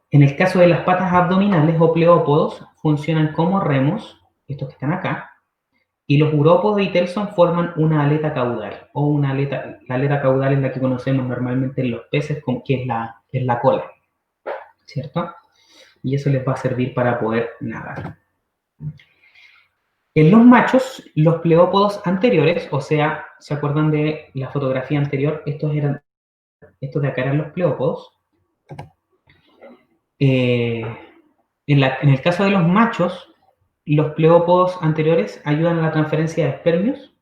En el caso de las patas abdominales o pleópodos, funcionan como remos, estos que están acá, y los urópodos y telson forman una aleta caudal, o una aleta, la aleta caudal es la que conocemos normalmente en los peces, que es la cola, ¿cierto? Y eso les va a servir para poder nadar. En los machos, los pleópodos anteriores, o sea, ¿se acuerdan de la fotografía anterior? Estos de acá eran los pleópodos. En el caso de los machos, los pleópodos anteriores ayudan a la transferencia de espermios.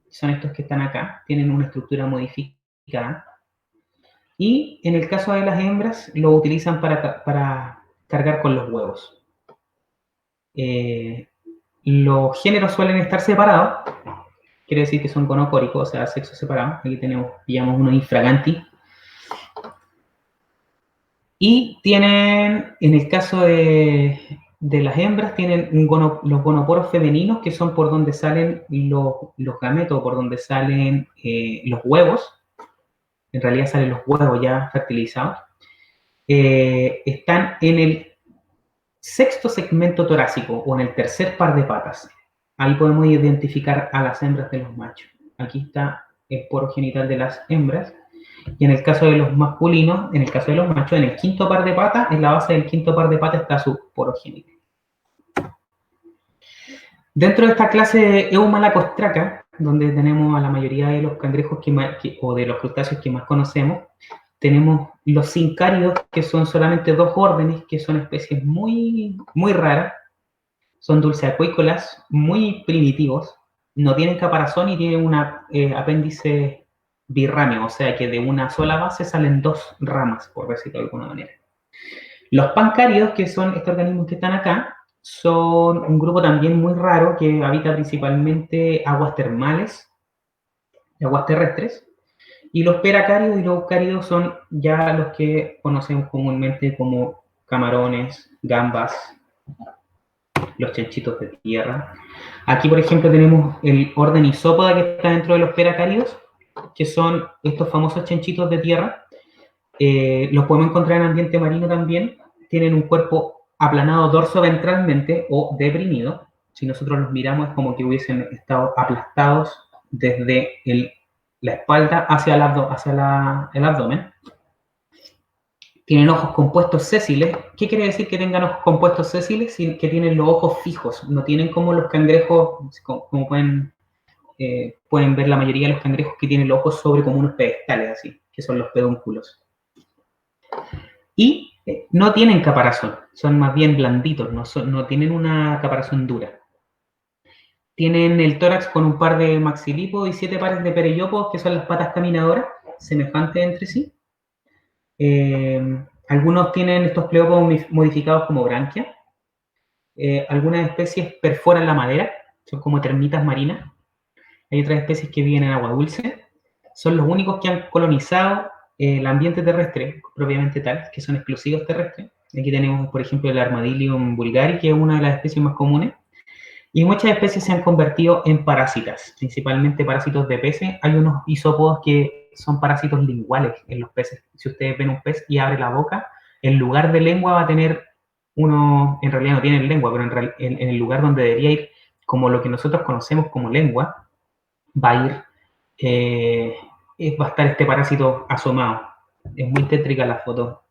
Son estos que están acá, tienen una estructura modificada. Y en el caso de las hembras, lo utilizan para cargar con los huevos. Los géneros suelen estar separados, quiere decir que son gonocóricos, o sea, sexo separado. Aquí pillamos uno infraganti. Y tienen, en el caso de las hembras, tienen los gonoporos femeninos, que son por donde salen los gametos, por donde salen los huevos. En realidad salen los huevos ya fertilizados. Están en el sexto segmento torácico o en el tercer par de patas. Ahí podemos identificar a las hembras de los machos. Aquí está el poro genital de las hembras. Y en el caso de los masculinos, en el caso de los machos, en el quinto par de patas, en la base del quinto par de patas está su poro genital. Dentro de esta clase de Eumalacostraca, donde tenemos a la mayoría de los cangrejos o de los crustáceos que más conocemos, tenemos los sincáridos, que son solamente 2 órdenes, que son especies muy, muy raras. Son dulceacuícolas, muy primitivos, no tienen caparazón y tienen un apéndice birrámeo, o sea que de una sola base salen 2 ramas, por decirlo de alguna manera. Los pancáridos, que son estos organismos que están acá, son un grupo también muy raro que habita principalmente aguas termales, aguas terrestres. Y los peracáridos y los eucáridos son ya los que conocemos comúnmente como camarones, gambas, los chanchitos de tierra. Aquí, por ejemplo, tenemos el orden Isópoda que está dentro de los peracáridos, que son estos famosos chanchitos de tierra. Los podemos encontrar en ambiente marino también. Tienen un cuerpo aplanado dorso-ventralmente o deprimido. Si nosotros los miramos es como que hubiesen estado aplastados desde la espalda hacia el abdomen. Tienen ojos compuestos sésiles. ¿Qué quiere decir que tengan ojos compuestos sésiles? Que tienen los ojos fijos. No tienen como los cangrejos, como pueden ver la mayoría de los cangrejos que tienen los ojos sobre como unos pedestales así, que son los pedúnculos. Y no tienen caparazón, son más bien blanditos, no tienen una caparazón dura. Tienen el tórax con un par de maxilípodos y 7 pares de perillópodos, que son las patas caminadoras, semejantes entre sí. Algunos tienen estos pleópodos modificados como branquia. Algunas especies perforan la madera, son como termitas marinas. Hay otras especies que viven en agua dulce. Son los únicos que han colonizado el ambiente terrestre, propiamente tal, que son exclusivos terrestres. Aquí tenemos, por ejemplo, el Armadillium bulgari, que es una de las especies más comunes. Y muchas especies se han convertido en parásitas, principalmente parásitos de peces. Hay unos isópodos que son parásitos linguales en los peces. Si ustedes ven un pez y abre la boca, en lugar de lengua va a tener en realidad no tiene lengua, pero en el lugar donde debería ir, como lo que nosotros conocemos como lengua, va a estar este parásito asomado. Es muy tétrica la foto.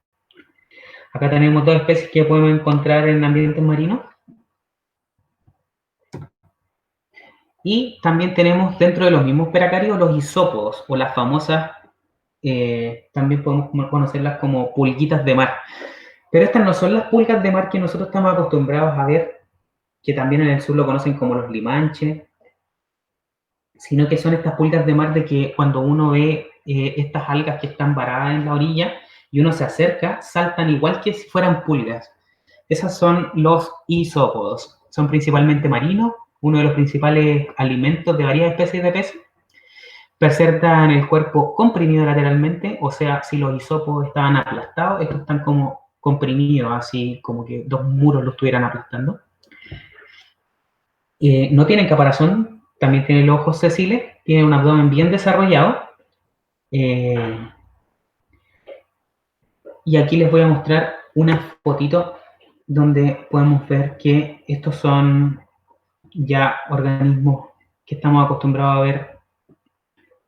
Acá tenemos dos especies que podemos encontrar en ambientes marinos. Y también tenemos dentro de los mismos peracáridos los isópodos, o las famosas, también podemos conocerlas como pulguitas de mar. Pero estas no son las pulgas de mar que nosotros estamos acostumbrados a ver, que también en el sur lo conocen como los limanches, sino que son estas pulgas de mar de que cuando uno ve estas algas que están varadas en la orilla y uno se acerca, saltan igual que si fueran pulgas. Esas son los isópodos. Son principalmente marinos, uno de los principales alimentos de varias especies de peces. Presentan el cuerpo comprimido lateralmente, o sea, si los isópodos estaban aplastados, estos están como comprimidos, así como que dos muros los estuvieran aplastando. No tienen caparazón, también tienen los ojos sésiles, tienen un abdomen bien desarrollado. Y aquí les voy a mostrar una fotito donde podemos ver que estos son ya organismos que estamos acostumbrados a ver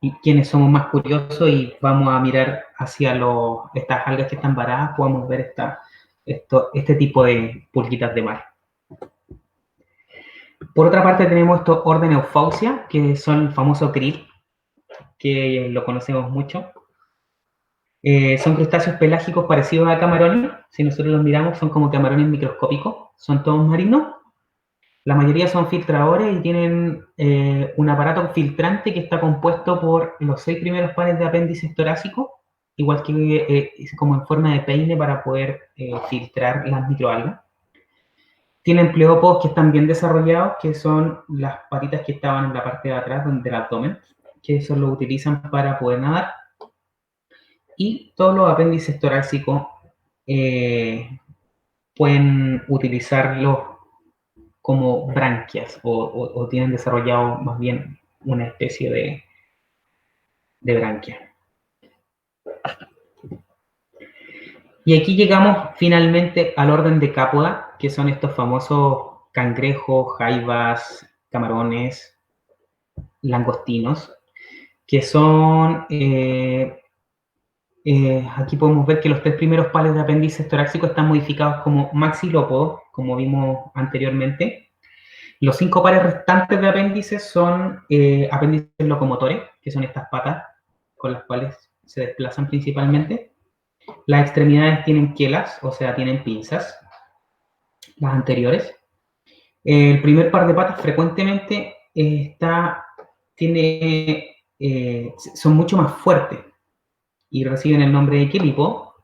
y quienes somos más curiosos y vamos a mirar hacia estas algas que están varadas, podemos ver este tipo de pulguitas de mar. Por otra parte tenemos estos orden Euphausia, que son el famoso krill, que lo conocemos mucho. Son crustáceos pelágicos parecidos a camarones. Si nosotros los miramos, son como camarones microscópicos. Son todos marinos. La mayoría son filtradores y tienen un aparato filtrante que está compuesto por los 6 primeros pares de apéndices torácicos, igual que como en forma de peine para poder filtrar las microalgas. Tienen pleópodos que están bien desarrollados, que son las patitas que estaban en la parte de atrás del abdomen, que eso lo utilizan para poder nadar. Y todos los apéndices torácicos pueden utilizarlos como branquias o tienen desarrollado más bien una especie de branquia. Y aquí llegamos finalmente al orden de Cápoda, que son estos famosos cangrejos, jaivas, camarones, langostinos, que son... aquí podemos ver que los 3 primeros pares de apéndices torácicos están modificados como maxilópodos, como vimos anteriormente. Los 5 pares restantes de apéndices son apéndices locomotores, que son estas patas con las cuales se desplazan principalmente. Las extremidades tienen quielas, o sea, tienen pinzas, las anteriores. El primer par de patas frecuentemente son mucho más fuertes y reciben el nombre de quélipo.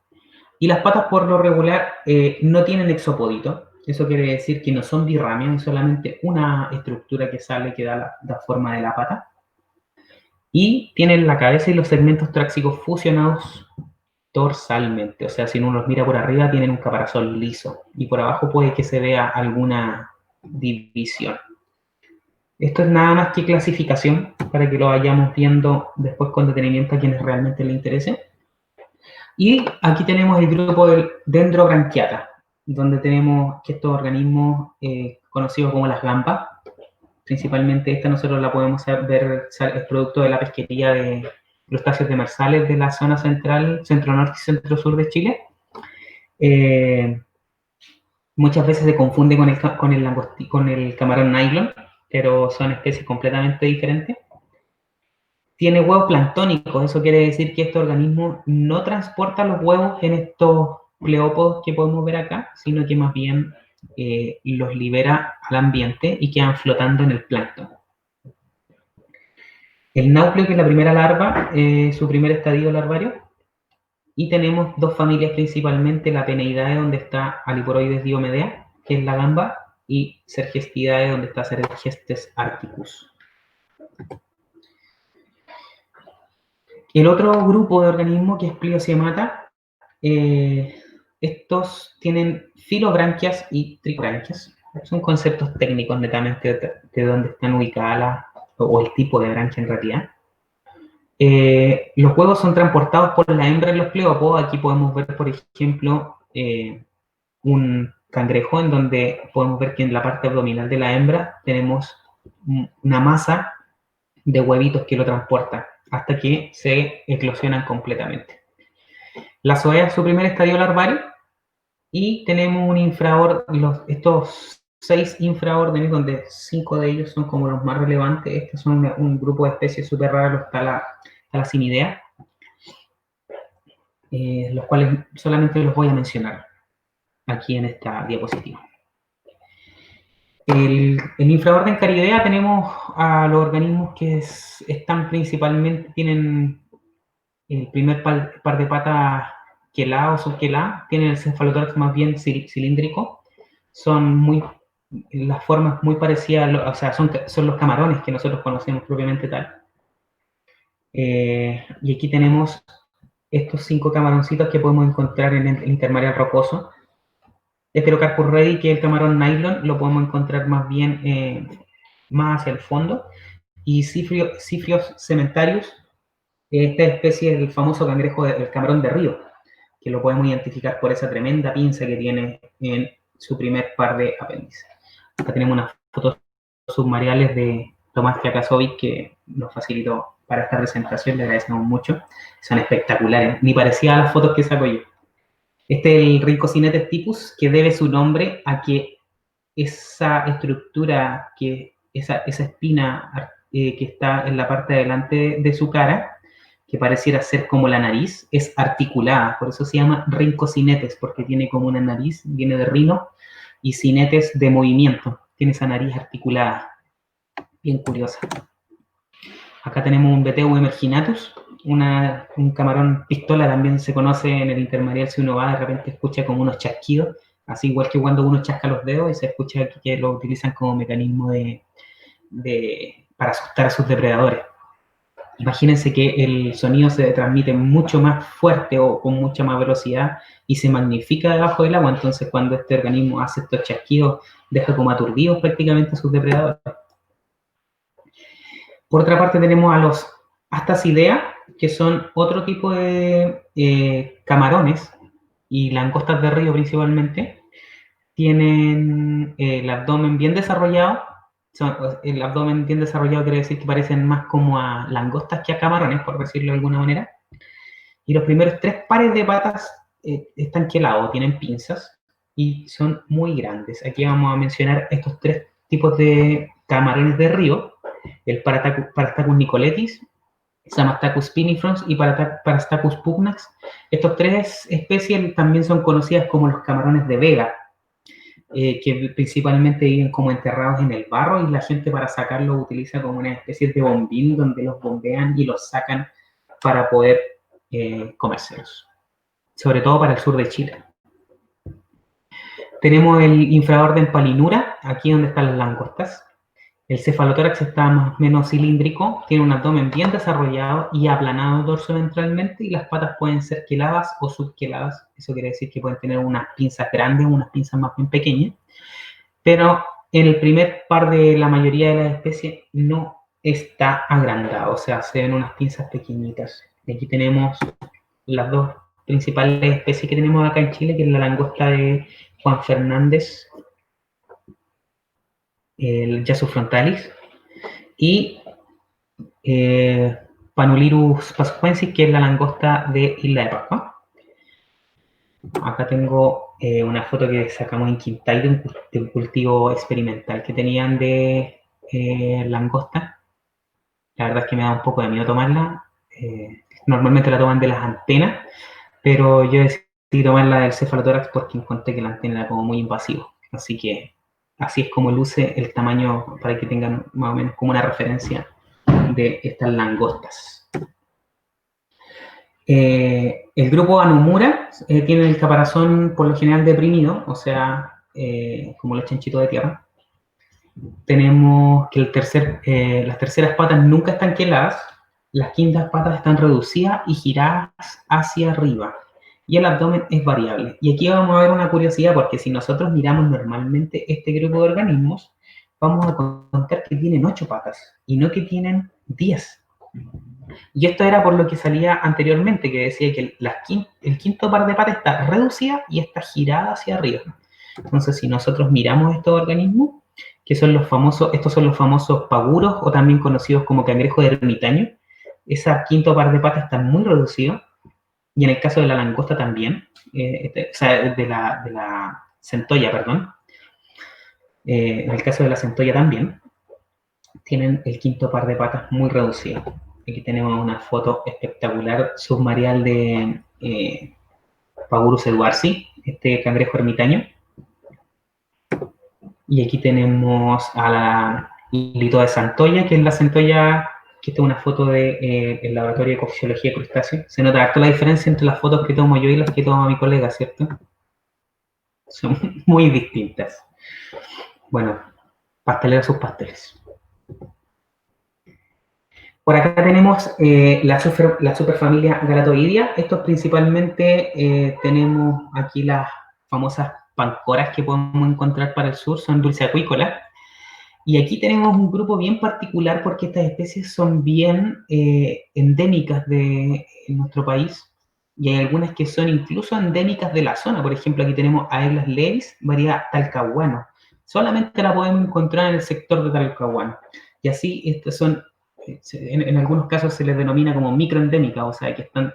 Y las patas por lo regular no tienen exopodito. Eso quiere decir que no son birramios, es solamente una estructura que sale que da la forma de la pata. Y tienen la cabeza y los segmentos torácicos fusionados dorsalmente. O sea, si uno los mira por arriba, tienen un caparazón liso. Y por abajo puede que se vea alguna división. Esto es nada más que clasificación, para que lo vayamos viendo después con detenimiento a quienes realmente les interese. Y aquí tenemos el grupo del Dendrobranchiata, donde tenemos que estos organismos conocidos como las gambas, principalmente esta nosotros la podemos ver, es producto de la pesquería de crustáceos demersales de la zona central, centro-norte y centro-sur de Chile. Muchas veces se confunde con el camarón nylon, pero son especies completamente diferentes. Tiene huevos planctónicos, eso quiere decir que este organismo no transporta los huevos en estos pleópodos que podemos ver acá, sino que más bien los libera al ambiente y quedan flotando en el plancton. El náupleo, que es la primera larva, su primer estadio larvario, y tenemos dos familias principalmente, la Peneidae, donde está Aliporoides diomedea, que es la gamba, y Sergestidae, donde está Sergestes arcticus. El otro grupo de organismos, que es Pliosiemata, estos tienen filobranquias y tricobranquias. Son conceptos técnicos netamente de dónde están ubicadas o el tipo de branquia en realidad. Los huevos son transportados por la hembra en los pleópodos. Aquí podemos ver, por ejemplo, un cangrejo en donde podemos ver que en la parte abdominal de la hembra tenemos una masa de huevitos que lo transportan hasta que se eclosionan completamente. La zoea es su primer estadio larvario y tenemos un infraorden, estos 6 infraórdenes, donde 5 de ellos son como los más relevantes. Estos son un grupo de especies súper raros, los Thalassinidea, los cuales solamente los voy a mencionar aquí en esta diapositiva. El infraorden Caridea tenemos a los organismos que están principalmente, tienen el primer par de patas quelá o subquelá, tienen el cefalotórax más bien cilíndrico, las formas muy parecidas, o sea, son los camarones que nosotros conocemos propiamente tal. Y aquí tenemos estos 5 camaroncitos que podemos encontrar en el intermareal rocoso. Heterocarpus redi, que es el camarón nylon, lo podemos encontrar más bien más hacia el fondo. Y Cifrios cementarius, esta especie es el famoso cangrejo del camarón de río, que lo podemos identificar por esa tremenda pinza que tiene en su primer par de apéndices. Acá tenemos unas fotos submareales de Tomás Fiakasovic que nos facilitó para esta presentación, le agradecemos mucho. Son espectaculares, ni parecía a las fotos que saco yo. Este es el Rhincocinetes typus, que debe su nombre a que esa estructura, esa espina que está en la parte de adelante de su cara, que pareciera ser como la nariz, es articulada. Por eso se llama Rhincocinetes, porque tiene como una nariz, viene de rino, y cinetes de movimiento. Tiene esa nariz articulada. Bien curiosa. Acá tenemos un Beteus emerginatus, un camarón pistola, también se conoce en el intermareal. Si uno va, de repente escucha como unos chasquidos, así igual que cuando uno chasca los dedos, y se escucha que lo utilizan como mecanismo para asustar a sus depredadores. Imagínense que el sonido se transmite mucho más fuerte o con mucha más velocidad y se magnifica debajo del agua. Entonces, cuando este organismo hace estos chasquidos, deja como aturdidos prácticamente a sus depredadores. Por otra parte, tenemos a los Astacidea, que son otro tipo de camarones y langostas de río principalmente. Tienen el abdomen bien desarrollado. El abdomen bien desarrollado quiere decir que parecen más como a langostas que a camarones, por decirlo de alguna manera. Y los primeros 3 pares de patas están quelados, tienen pinzas y son muy grandes. Aquí vamos a mencionar estos 3 tipos de camarones de río: el Parastacus nicoletis, Samastacus spinifrons y Parastacus pugnax. Estas 3 especies también son conocidas como los camarones de vega, que principalmente viven como enterrados en el barro, y la gente para sacarlos utiliza como una especie de bombín donde los bombean y los sacan para poder comérselos, sobre todo para el sur de Chile. Tenemos el infraorden Palinura, aquí donde están las langostas. El cefalotórax está más o menos cilíndrico, tiene un abdomen bien desarrollado y aplanado dorsoventralmente, y las patas pueden ser queladas o subqueladas. Eso quiere decir que pueden tener unas pinzas grandes o unas pinzas más bien pequeñas, pero en el primer par de la mayoría de las especies no está agrandado, o sea, se ven unas pinzas pequeñitas. Y aquí tenemos las dos principales especies que tenemos acá en Chile, que es la langosta de Juan Fernández, el Yasu frontalis, y Panulirus pascuensis, que es la langosta de Isla de Pascua. Acá tengo una foto que sacamos en Quintay de un cultivo experimental que tenían de langosta. La verdad es que me da un poco de miedo tomarla. Normalmente la toman de las antenas, pero yo decidí tomarla del cefalotórax porque encontré que la antena era como muy invasivo. Así que así es como luce el tamaño para que tengan más o menos como una referencia de estas langostas. El grupo Anomura tiene el caparazón por lo general deprimido, o sea, como los chanchitos de tierra. Tenemos que las terceras patas nunca están queladas, las quintas patas están reducidas y giradas hacia arriba. Y el abdomen es variable. Y aquí vamos a ver una curiosidad, porque si nosotros miramos normalmente este grupo de organismos, vamos a contar que tienen 8 patas y no que tienen 10. Y esto era por lo que salía anteriormente, que decía que el quinto par de patas está reducida y está girada hacia arriba. Entonces, si nosotros miramos estos organismos, que son estos son los famosos paguros, o también conocidos como cangrejos de ermitaño, ese quinto par de patas está muy reducido, y en el caso de la langosta también, o sea, de la centolla, perdón, en el caso de la centolla también, tienen el quinto par de patas muy reducido. Aquí tenemos una foto espectacular submarial de Pagurus eduarsi, este cangrejo ermitaño. Y aquí tenemos a la Lito de Santoya, que es la centolla, que esta es una foto del laboratorio de ecofisiología de crustáceos. Se nota harto la diferencia entre las fotos que tomo yo y las que toma mi colega, ¿cierto? Son muy distintas. Bueno, pastelera sus pasteles. Por acá tenemos la superfamilia Galatoidea. Estos principalmente tenemos aquí las famosas pancoras que podemos encontrar para el sur, son dulceacuícolas. Y aquí tenemos un grupo bien particular porque estas especies son bien endémicas de nuestro país, y hay algunas que son incluso endémicas de la zona. Por ejemplo, aquí tenemos Aeglas levis, variedad talcahuano. Solamente la podemos encontrar en el sector de Talcahuano. Y así estas son, en algunos casos se les denomina como microendémicas, o sea, que están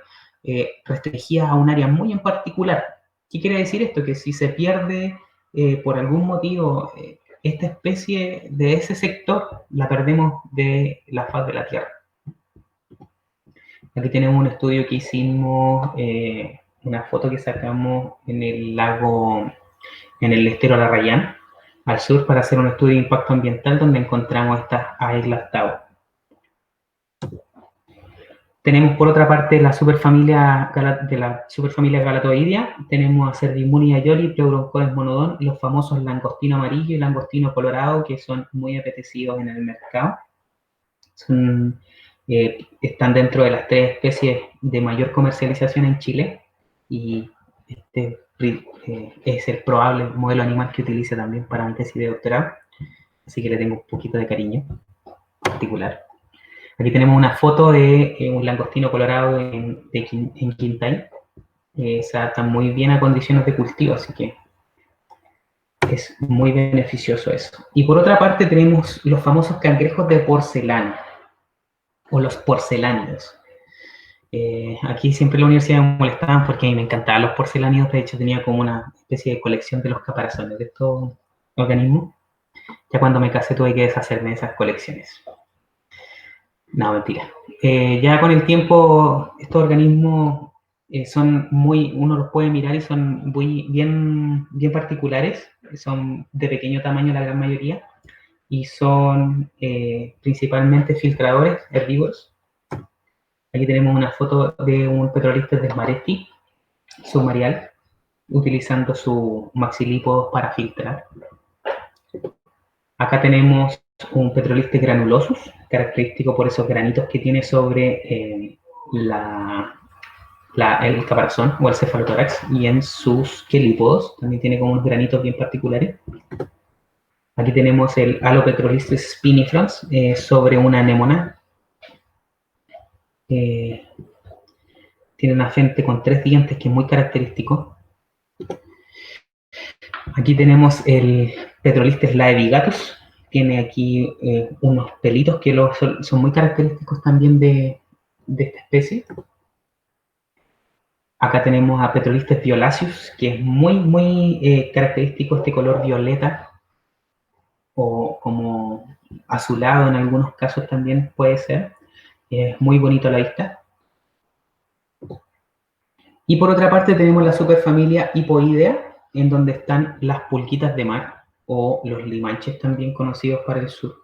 restringidas a un área muy en particular. ¿Qué quiere decir esto? Que si se pierde por algún motivo esta especie de ese sector, la perdemos de la faz de la Tierra. Aquí tenemos un estudio que hicimos, una foto que sacamos en el lago, en el estero Larrayán, al sur, para hacer un estudio de impacto ambiental donde encontramos estas Aeglas tau. Tenemos por otra parte la superfamilia Galatoidea, tenemos a Cervimunia yoli, Pleuroncodes monodon, los famosos langostino amarillo y langostino colorado, que son muy apetecidos en el mercado. Están dentro de las 3 especies de mayor comercialización en Chile, y este es el probable modelo animal que utilice también para mi tesis de doctorado, así que le tengo un poquito de cariño particular. Aquí tenemos una foto de un langostino colorado en Quintay. Se adapta muy bien a condiciones de cultivo, así que es muy beneficioso eso. Y por otra parte tenemos los famosos cangrejos de porcelana, o los porcelánidos. Aquí siempre en la universidad me molestaban porque a mí me encantaban los porcelánidos. De hecho, tenía como una especie de colección de los caparazones de estos organismos. Ya cuando me casé tuve que deshacerme de esas colecciones. No, mentira. Ya con el tiempo, estos organismos son uno los puede mirar y son muy bien particulares. Son de pequeño tamaño la gran mayoría, y son principalmente filtradores herbívoros. Aquí tenemos una foto de un petrolista de Smaretti submarial, utilizando su maxilípodos para filtrar. Acá tenemos un Petroliste granulosus, característico por esos granitos que tiene sobre el caparazón o el cefalotórax, y en sus quelípodos también tiene como unos granitos bien particulares. Aquí tenemos el Alopetrolistes spinifrons sobre una anémona. Tiene una frente con 3 dientes que es muy característico. Aquí tenemos el Petrolistes laevigatus. Tiene aquí unos pelitos que son muy característicos también de esta especie. Acá tenemos a Petrolistes violaceus, que es muy característico este color violeta o como azulado en algunos casos también puede ser. Es muy bonito a la vista. Y por otra parte tenemos la superfamilia Hipoidea, en donde están las pulquitas de mar o los limanches también conocidos para el sur.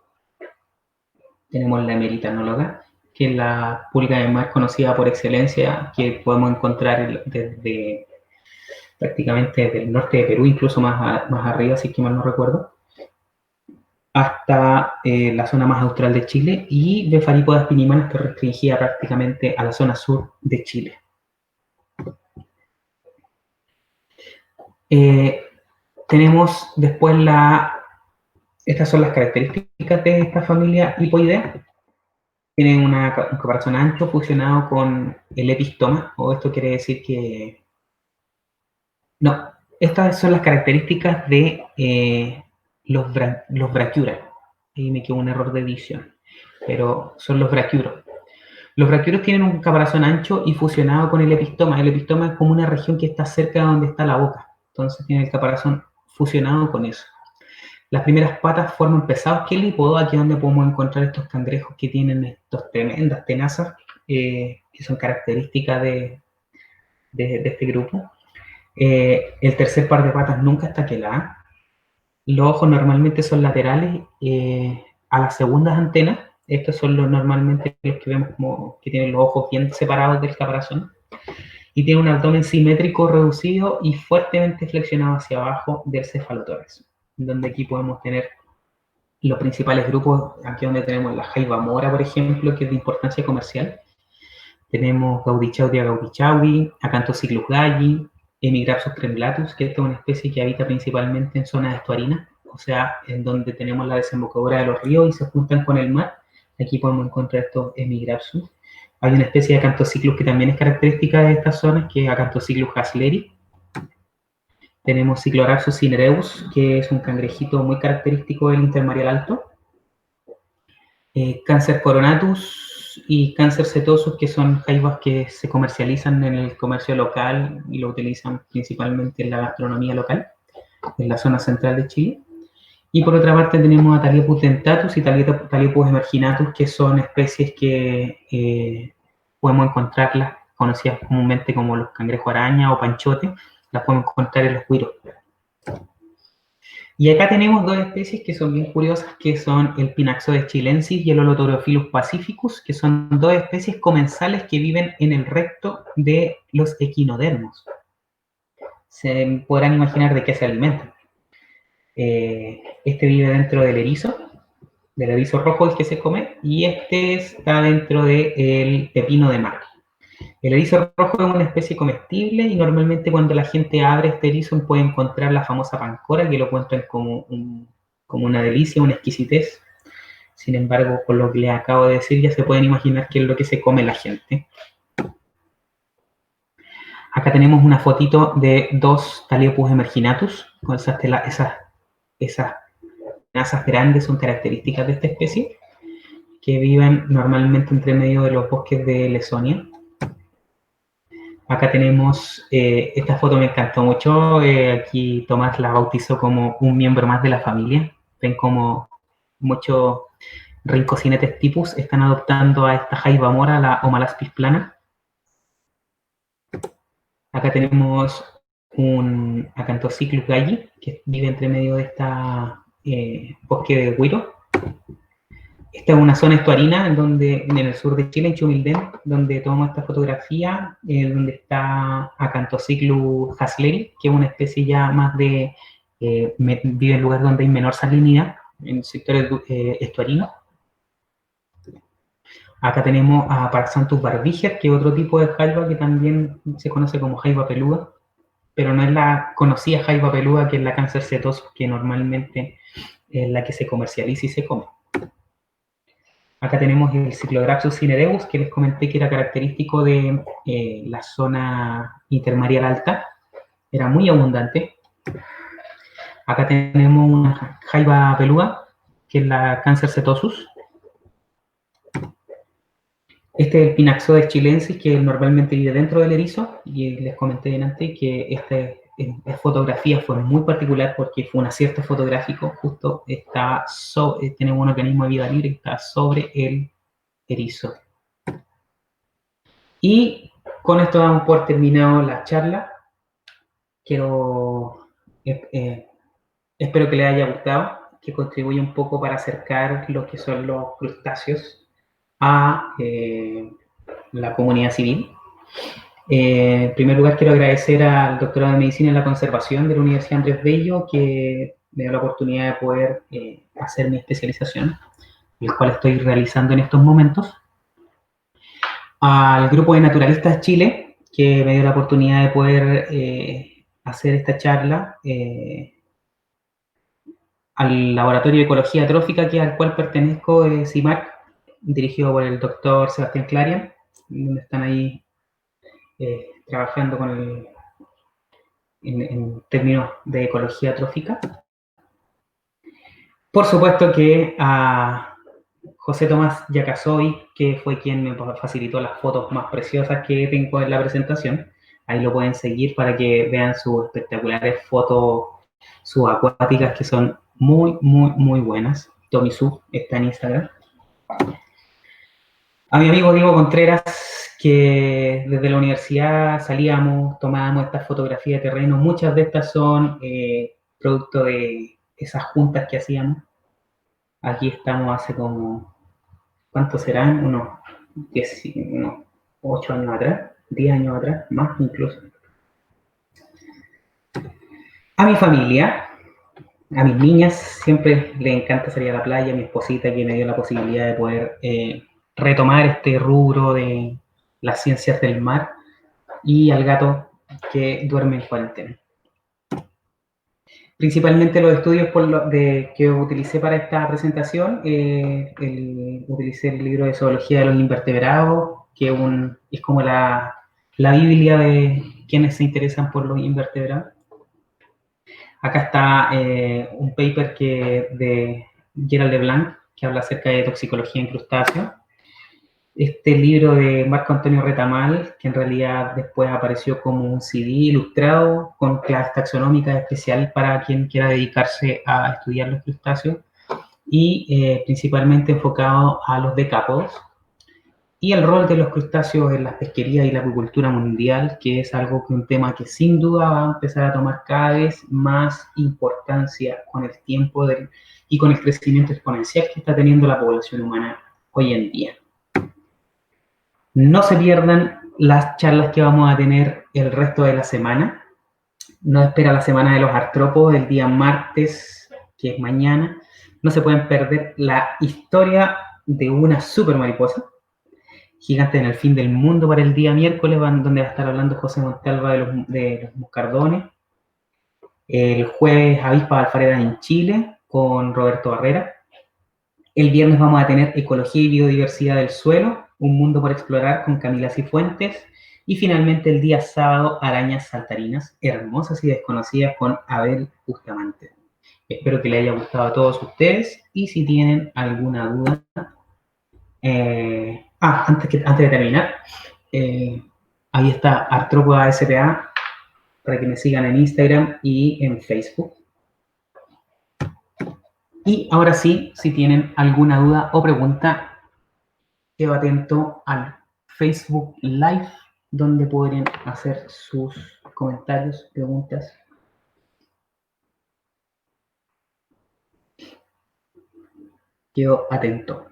Tenemos la Emeritanóloga, que es la pulga de mar conocida por excelencia, que podemos encontrar desde prácticamente desde el norte de Perú, incluso más arriba, si es que mal no recuerdo, hasta la zona más austral de Chile, y Befaripoda spinimanas, que restringía prácticamente a la zona sur de Chile. Tenemos después estas son las características de esta familia Hipoidea. Tienen un caparazón ancho fusionado con el epistoma, o esto quiere decir que... No, estas son las características de los brachiura. Ahí me quedó un error de edición, pero son los brachiuros. Los brachiuros tienen un caparazón ancho y fusionado con el epistoma. El epistoma es como una región que está cerca de donde está la boca. Entonces tiene el caparazón fusionado con eso. Las primeras patas forman pesados quelípodos, aquí es donde podemos encontrar estos cangrejos que tienen estas tremendas tenazas, que son características de este grupo. El tercer par de patas nunca está quelada. Los ojos normalmente son laterales a las segundas antenas. Estos son normalmente los que vemos como que tienen los ojos bien separados del caparazón. Y tiene un abdomen simétrico reducido y fuertemente flexionado hacia abajo del cefalotórax, donde aquí podemos tener los principales grupos, aquí donde tenemos la jaiba mora, por ejemplo, que es de importancia comercial. Tenemos Gaudichaudia gaudichaudi, Acanthociclus galli, Hemigrapsus tremblatus, que esta es una especie que habita principalmente en zonas estuarinas, o sea, en donde tenemos la desembocadura de los ríos y se juntan con el mar. Aquí podemos encontrar estos Hemigrapsus. Hay una especie de Acanthociclus que también es característica de estas zonas, que es Acanthociclus hasleri. Tenemos Cyclorapsus cinereus, que es un cangrejito muy característico del intermareal alto. Cáncer coronatus y Cáncer setosus, que son jaivas que se comercializan en el comercio local y lo utilizan principalmente en la gastronomía local, en la zona central de Chile. Y por otra parte tenemos a Thaliopus dentatus y Thaliopus emarginatus, que son especies que podemos encontrarlas, conocidas comúnmente como los cangrejos araña o panchote, las podemos encontrar en los güiros. Y acá tenemos dos especies que son bien curiosas, que son el Pinaxodes chilensis y el Holoturophilus pacificus, que son dos especies comensales que viven en el recto de los equinodermos. Se podrán imaginar de qué se alimentan. Este vive dentro del erizo rojo el que se come, y este está dentro del pepino de mar. El erizo rojo es una especie comestible y normalmente cuando la gente abre este erizo puede encontrar la famosa pancora, que lo cuentan como una delicia, una exquisitez. Sin embargo, con lo que les acabo de decir ya se pueden imaginar qué es lo que se come la gente. Acá tenemos una fotito de dos Thaliopus emarginatus, con esas tenazas grandes son características de esta especie, que viven normalmente entre medio de los bosques de Lesonia. Acá tenemos, esta foto me encantó mucho, aquí Tomás la bautizó como un miembro más de la familia. Ven como muchos rincocinetes tipus están adoptando a esta jaiba mora, la Omalaspis plana. Acá tenemos un Acanthociclus galli, que vive entre medio de esta bosque de güiro. Esta es una zona estuarina en el sur de Chile, en Chumildén, donde tomo esta fotografía, donde está Acanthociclus hasleri, que es una especie ya más vive en lugares donde hay menor salinidad, en sectores estuarinos. Acá tenemos a Paraxanthus barbiger, que es otro tipo de jaiba que también se conoce como jaiba peluda, pero no es la conocida jaiba peluda que es la Cáncer setosus, que normalmente en la que se comercializa y se come. Acá tenemos el Cyclograxus cinereus, que les comenté que era característico de la zona intermareal alta, era muy abundante. Acá tenemos una jaiba peluda, que es la Cáncer setosus. Este es el Pinaxodes chilensis, que normalmente vive dentro del erizo, y les comenté antes que esta fotografía fue muy particular porque fue un acierto fotográfico, justo tenemos un organismo de vida libre que está sobre el erizo. Y con esto damos por terminado la charla. Quiero, espero que les haya gustado, que contribuya un poco para acercar lo que son los crustáceos a la comunidad civil. En primer lugar, quiero agradecer al doctorado de Medicina en la Conservación de la Universidad Andrés Bello, que me dio la oportunidad de poder hacer mi especialización, el cual estoy realizando en estos momentos. Al Grupo de Naturalistas Chile, que me dio la oportunidad de poder hacer esta charla, al Laboratorio de Ecología Trófica, al cual pertenezco, CIMAC, dirigido por el doctor Sebastián Clarion, donde están ahí trabajando en términos de ecología trófica. Por supuesto que a José Tomás Yacasoy, que fue quien me facilitó las fotos más preciosas que tengo en la presentación. Ahí lo pueden seguir para que vean sus espectaculares fotos subacuáticas, que son muy, muy, muy buenas. Tommy Sub está en Instagram. A mi amigo Diego Contreras, que desde la universidad salíamos, tomábamos estas fotografías de terreno. Muchas de estas son producto de esas juntas que hacíamos. Aquí estamos hace como, ¿cuántos serán? Unos 8 años atrás, 10 años atrás, más incluso. A mi familia, a mis niñas, siempre les encanta salir a la playa. Mi esposita, que me dio la posibilidad de poder retomar este rubro de las ciencias del mar, y al gato, que duerme en cuarentena. Principalmente los estudios que utilicé para esta presentación, utilicé el libro de Zoología de los Invertebrados, que es como la Biblia de quienes se interesan por los invertebrados. Acá está un paper de Gerald Leblanc, que habla acerca de toxicología en crustáceos. Este libro de Marco Antonio Retamal, que en realidad después apareció como un CD ilustrado con clases taxonómicas especiales para quien quiera dedicarse a estudiar los crustáceos, y principalmente enfocado a los decápodos y el rol de los crustáceos en la pesquería y la acuicultura mundial, que es un tema que sin duda va a empezar a tomar cada vez más importancia con el tiempo y con el crecimiento exponencial que está teniendo la población humana hoy en día. No se pierdan las charlas que vamos a tener el resto de la semana. Nos espera la semana de los artrópodos el día martes, que es mañana. No se pueden perder la historia de una super mariposa gigante en el fin del mundo para el día miércoles, donde va a estar hablando José Montalva de los moscardones. El jueves, avispas alfaredas en Chile con Roberto Barrera. El viernes vamos a tener Ecología y Biodiversidad del Suelo, un mundo por explorar con Camila Cifuentes. Y finalmente el día sábado, Arañas saltarinas, hermosas y desconocidas, con Abel Bustamante. Espero que les haya gustado a todos ustedes, y si tienen alguna duda... antes de terminar, ahí está Artrópoda SPA, para que me sigan en Instagram y en Facebook. Y ahora sí, si tienen alguna duda o pregunta, quedo atento al Facebook Live, donde podrían hacer sus comentarios, preguntas. Quedo atento.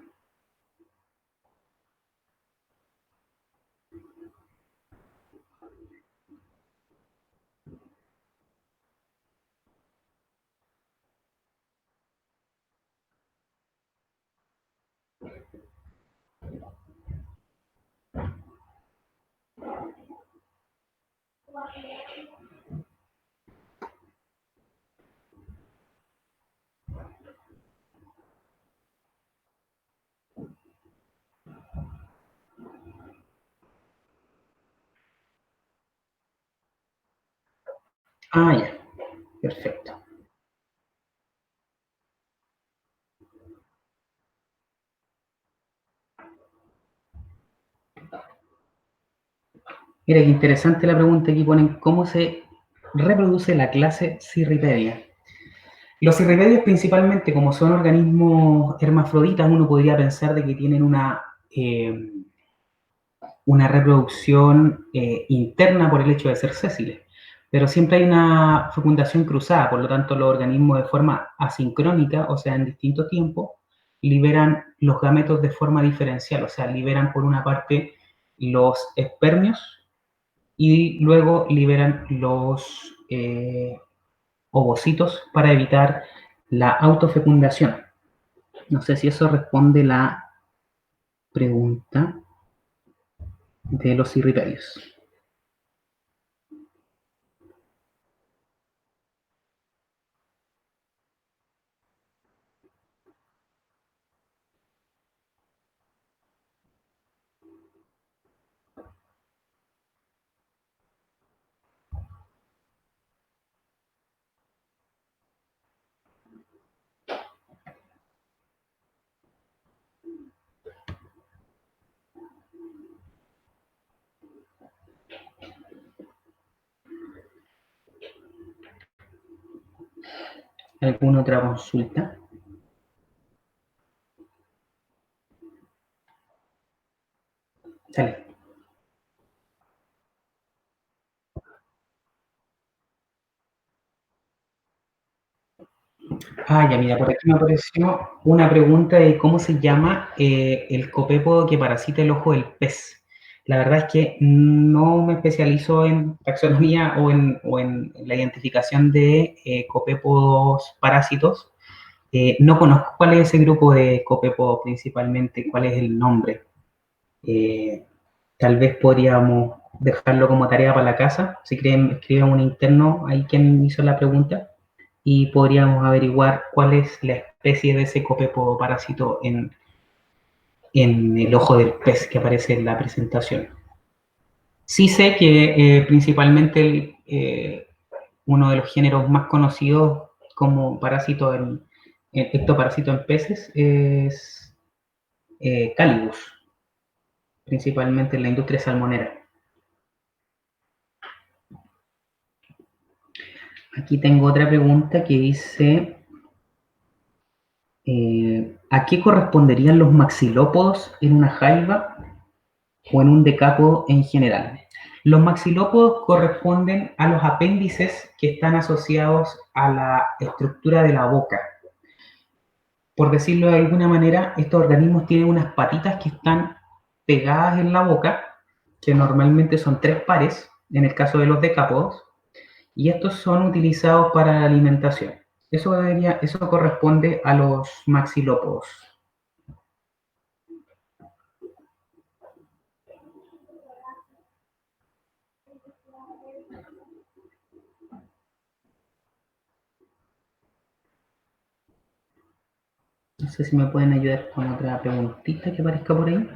Ah, ya, perfecto. Mira, qué interesante la pregunta. Aquí ponen cómo se reproduce la clase Cirripedia. Los cirripedios principalmente, como son organismos hermafroditas, uno podría pensar de que tienen una reproducción interna por el hecho de ser sésiles, pero siempre hay una fecundación cruzada, por lo tanto los organismos de forma asincrónica, o sea, en distintos tiempos, liberan los gametos de forma diferencial, o sea, liberan por una parte los espermios y luego liberan los ovocitos para evitar la autofecundación. No sé si eso responde la pregunta de los cirripedios. ¿Alguna otra consulta? Sale. Ah, ya, mira, por aquí me apareció una pregunta de cómo se llama el copépodo que parasita el ojo del pez. La verdad es que no me especializo en taxonomía o en la identificación de copépodos parásitos. No conozco cuál es ese grupo de copépodos principalmente, cuál es el nombre. Eh, Tal vez podríamos dejarlo como tarea para la casa. Si quieren, escriban un interno ahí quien hizo la pregunta y podríamos averiguar cuál es la especie de ese copepo parásito en el ojo del pez que aparece en la presentación. Sí sé que principalmente uno de los géneros más conocidos como parásito en ectoparásito en peces es Calibus, principalmente en la industria salmonera. Aquí tengo otra pregunta que dice, ¿a qué corresponderían los maxilópodos en una jaiba o en un decápodo en general? Los maxilópodos corresponden a los apéndices que están asociados a la estructura de la boca. Por decirlo de alguna manera, estos organismos tienen unas patitas que están pegadas en la boca, que normalmente son 3 pares, en el caso de los decápodos, y estos son utilizados para la alimentación. Eso corresponde a los maxilópodos. No sé si me pueden ayudar con otra preguntita que aparezca por ahí.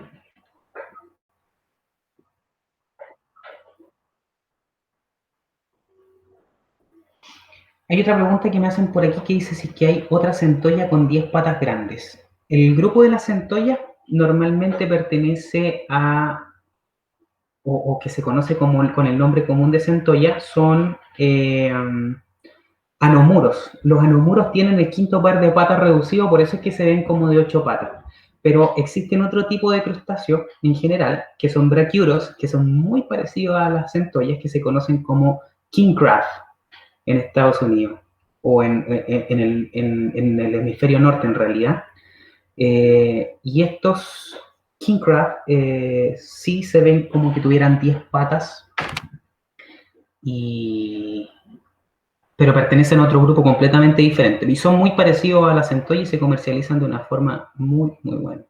Hay otra pregunta que me hacen por aquí que dice si es que hay otra centolla con 10 patas grandes. El grupo de las centollas normalmente pertenece o que se conoce con el nombre común de centolla, son anomuros. Los anomuros tienen el quinto par de patas reducido, por eso es que se ven como de 8 patas. Pero existen otro tipo de crustáceos en general, que son brachiuros, que son muy parecidos a las centollas, que se conocen como king crab en Estados Unidos, o en el hemisferio norte en realidad. Y estos king crab sí se ven como que tuvieran 10 patas, y, pero pertenecen a otro grupo completamente diferente. Y son muy parecidos a la centolla y se comercializan de una forma muy, muy buena.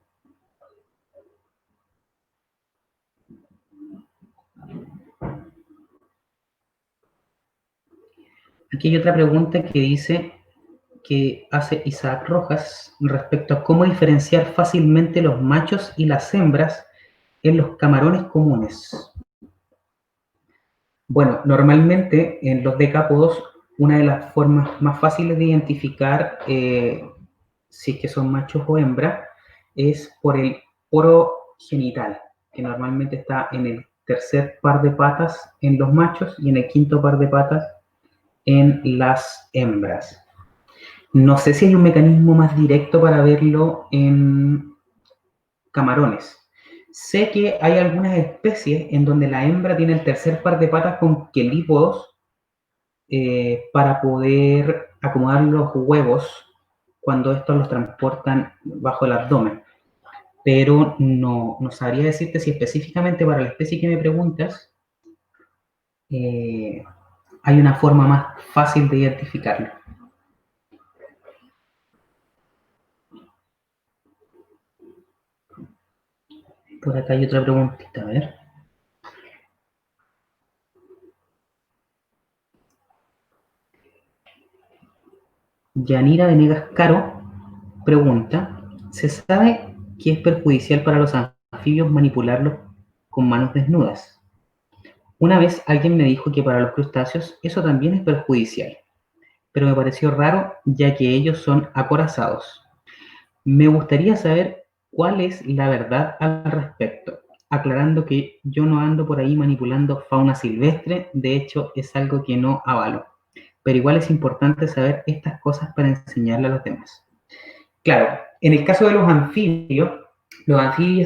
Aquí hay otra pregunta que dice, que hace Isaac Rojas respecto a cómo diferenciar fácilmente los machos y las hembras en los camarones comunes. Bueno, normalmente en los decápodos Una de las formas más fáciles de identificar si es que son machos o hembras es por el poro genital, que normalmente está en el tercer par de patas en los machos y en el quinto par de patas en las hembras. No sé si hay un mecanismo más directo para verlo en camarones. Sé que hay algunas especies en donde la hembra tiene el tercer par de patas con quelípodos para poder acomodar los huevos cuando estos los transportan bajo el abdomen. Pero no sabría decirte si específicamente para la especie que me preguntas eh, hay una forma más fácil de identificarlo. Por acá hay otra preguntita, a ver. Yanira Venegas Caro pregunta, ¿se sabe que es perjudicial para los anfibios manipularlos con manos desnudas? Una vez alguien me dijo que para los crustáceos eso también es perjudicial, pero me pareció raro ya que ellos son acorazados. Me gustaría saber cuál es la verdad al respecto, aclarando que yo no ando por ahí manipulando fauna silvestre, de hecho es algo que no avalo, pero igual es importante saber estas cosas para enseñarle a los demás. Claro, en el caso de los anfibios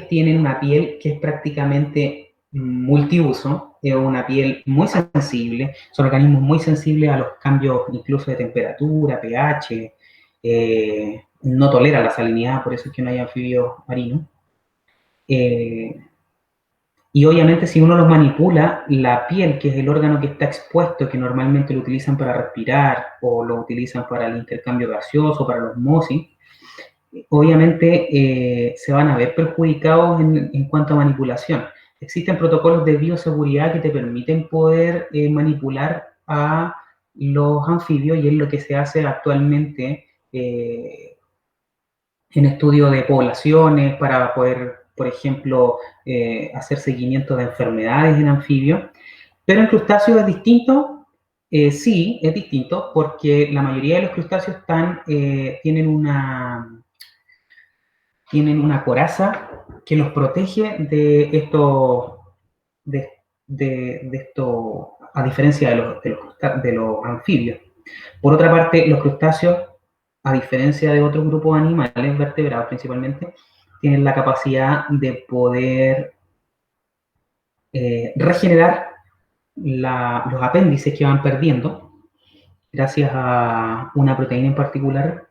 tienen una piel que es prácticamente multiuso, es una piel muy sensible, son organismos muy sensibles a los cambios incluso de temperatura, pH, no tolera la salinidad, por eso es que no hay anfibios marinos. Eh, y obviamente si uno los manipula, la piel, que es el órgano que está expuesto, que normalmente lo utilizan para respirar o lo utilizan para el intercambio gaseoso, para los osmosis, obviamente se van a ver perjudicados en cuanto a manipulación. Existen protocolos de bioseguridad que te permiten poder manipular a los anfibios y es lo que se hace actualmente en estudio de poblaciones para poder, por ejemplo, hacer seguimiento de enfermedades en anfibios. Pero en crustáceos es distinto. Sí, es distinto porque la mayoría de los crustáceos tienen una coraza que los protege de esto, de esto, a diferencia de los anfibios. Por otra parte, los crustáceos, a diferencia de otros grupos de animales, vertebrados principalmente, tienen la capacidad de poder regenerar los apéndices que van perdiendo gracias a una proteína en particular,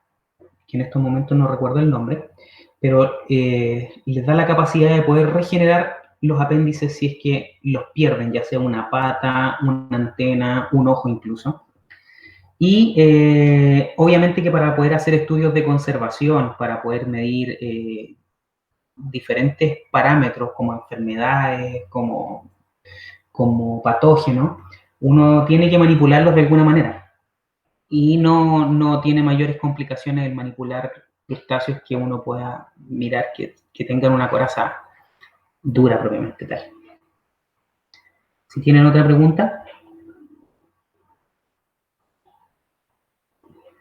que en estos momentos no recuerdo el nombre, pero les da la capacidad de poder regenerar los apéndices si es que los pierden, ya sea una pata, una antena, un ojo incluso. Y obviamente que para poder hacer estudios de conservación, para poder medir diferentes parámetros como enfermedades, como patógenos, uno tiene que manipularlos de alguna manera. Y no tiene mayores complicaciones el manipular crustáceos que uno pueda mirar que tengan una coraza dura propiamente tal. Si tienen otra pregunta,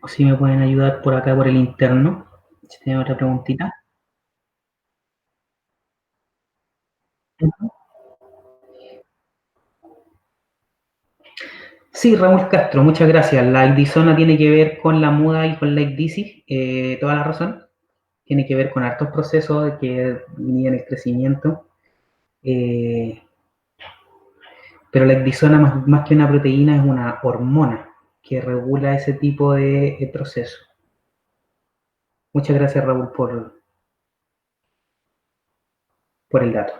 o si me pueden ayudar por acá por el interno, si tienen otra preguntita. Sí, Raúl Castro, muchas gracias. La icdisona tiene que ver con la muda y con la icdisis, toda la razón. Tiene que ver con hartos procesos que miden el crecimiento. Eh, pero la icdisona, más que una proteína, es una hormona que regula ese tipo de proceso. Muchas gracias, Raúl, por el dato.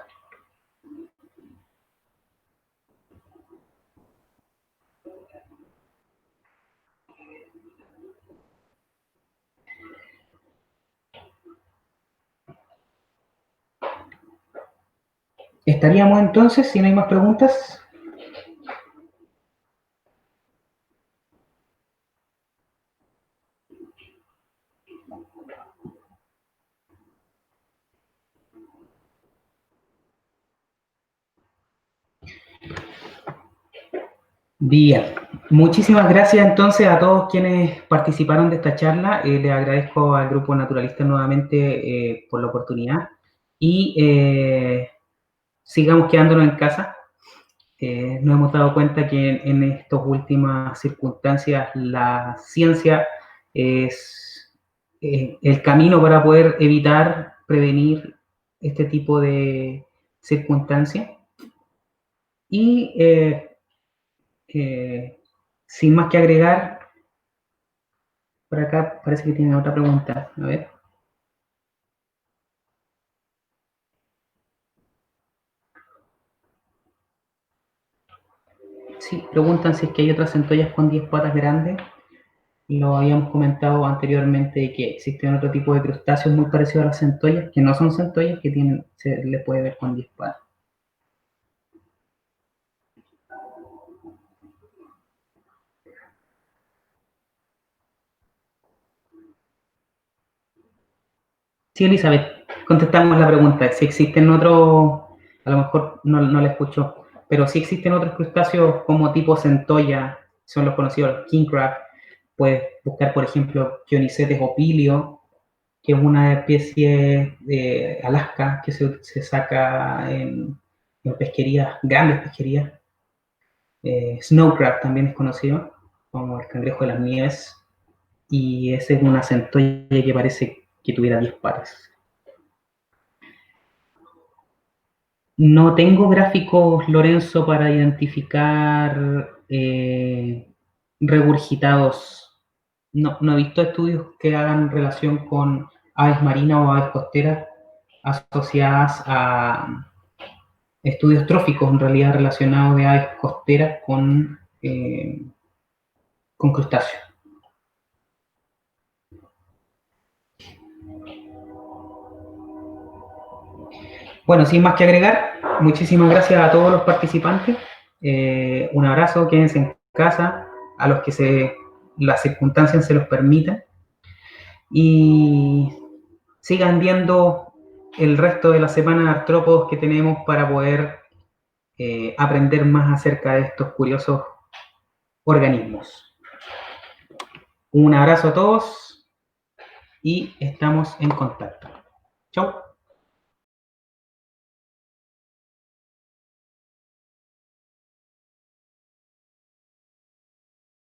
¿Estaríamos entonces, si no hay más preguntas? Bien. Muchísimas gracias entonces a todos quienes participaron de esta charla. Les agradezco al Grupo Naturalista nuevamente por la oportunidad y sigamos quedándonos en casa. Nos hemos dado cuenta que en estas últimas circunstancias la ciencia es el camino para poder evitar, prevenir este tipo de circunstancias. Y sin más que agregar, por acá parece que tiene otra pregunta. A ver. Sí, preguntan si es que hay otras centollas con 10 patas grandes. Lo habíamos comentado anteriormente de que existen otro tipo de crustáceos muy parecidos a las centollas, que no son centollas, que tienen, se les puede ver con 10 patas. Sí, Elizabeth, contestamos la pregunta. Si existen otros, a lo mejor no la escuchó, pero si existen otros crustáceos como tipo centolla, son los conocidos king crab, puedes buscar, por ejemplo, Chionicetes opilio, que es una especie de Alaska que se saca en pesquerías, grandes pesquerías. Snow crab también es conocido como el cangrejo de las nieves, y ese es una centolla que parece que tuviera 10 pares. No tengo gráficos, Lorenzo, para identificar regurgitados. No he visto estudios que hagan relación con aves marinas o aves costeras asociadas a estudios tróficos, en realidad relacionados de aves costeras con crustáceos. Bueno, sin más que agregar, muchísimas gracias a todos los participantes. Un abrazo, quédense en casa, a los que las circunstancias se los permitan. Y sigan viendo el resto de la semana de artrópodos que tenemos para poder aprender más acerca de estos curiosos organismos. Un abrazo a todos y estamos en contacto. Chau.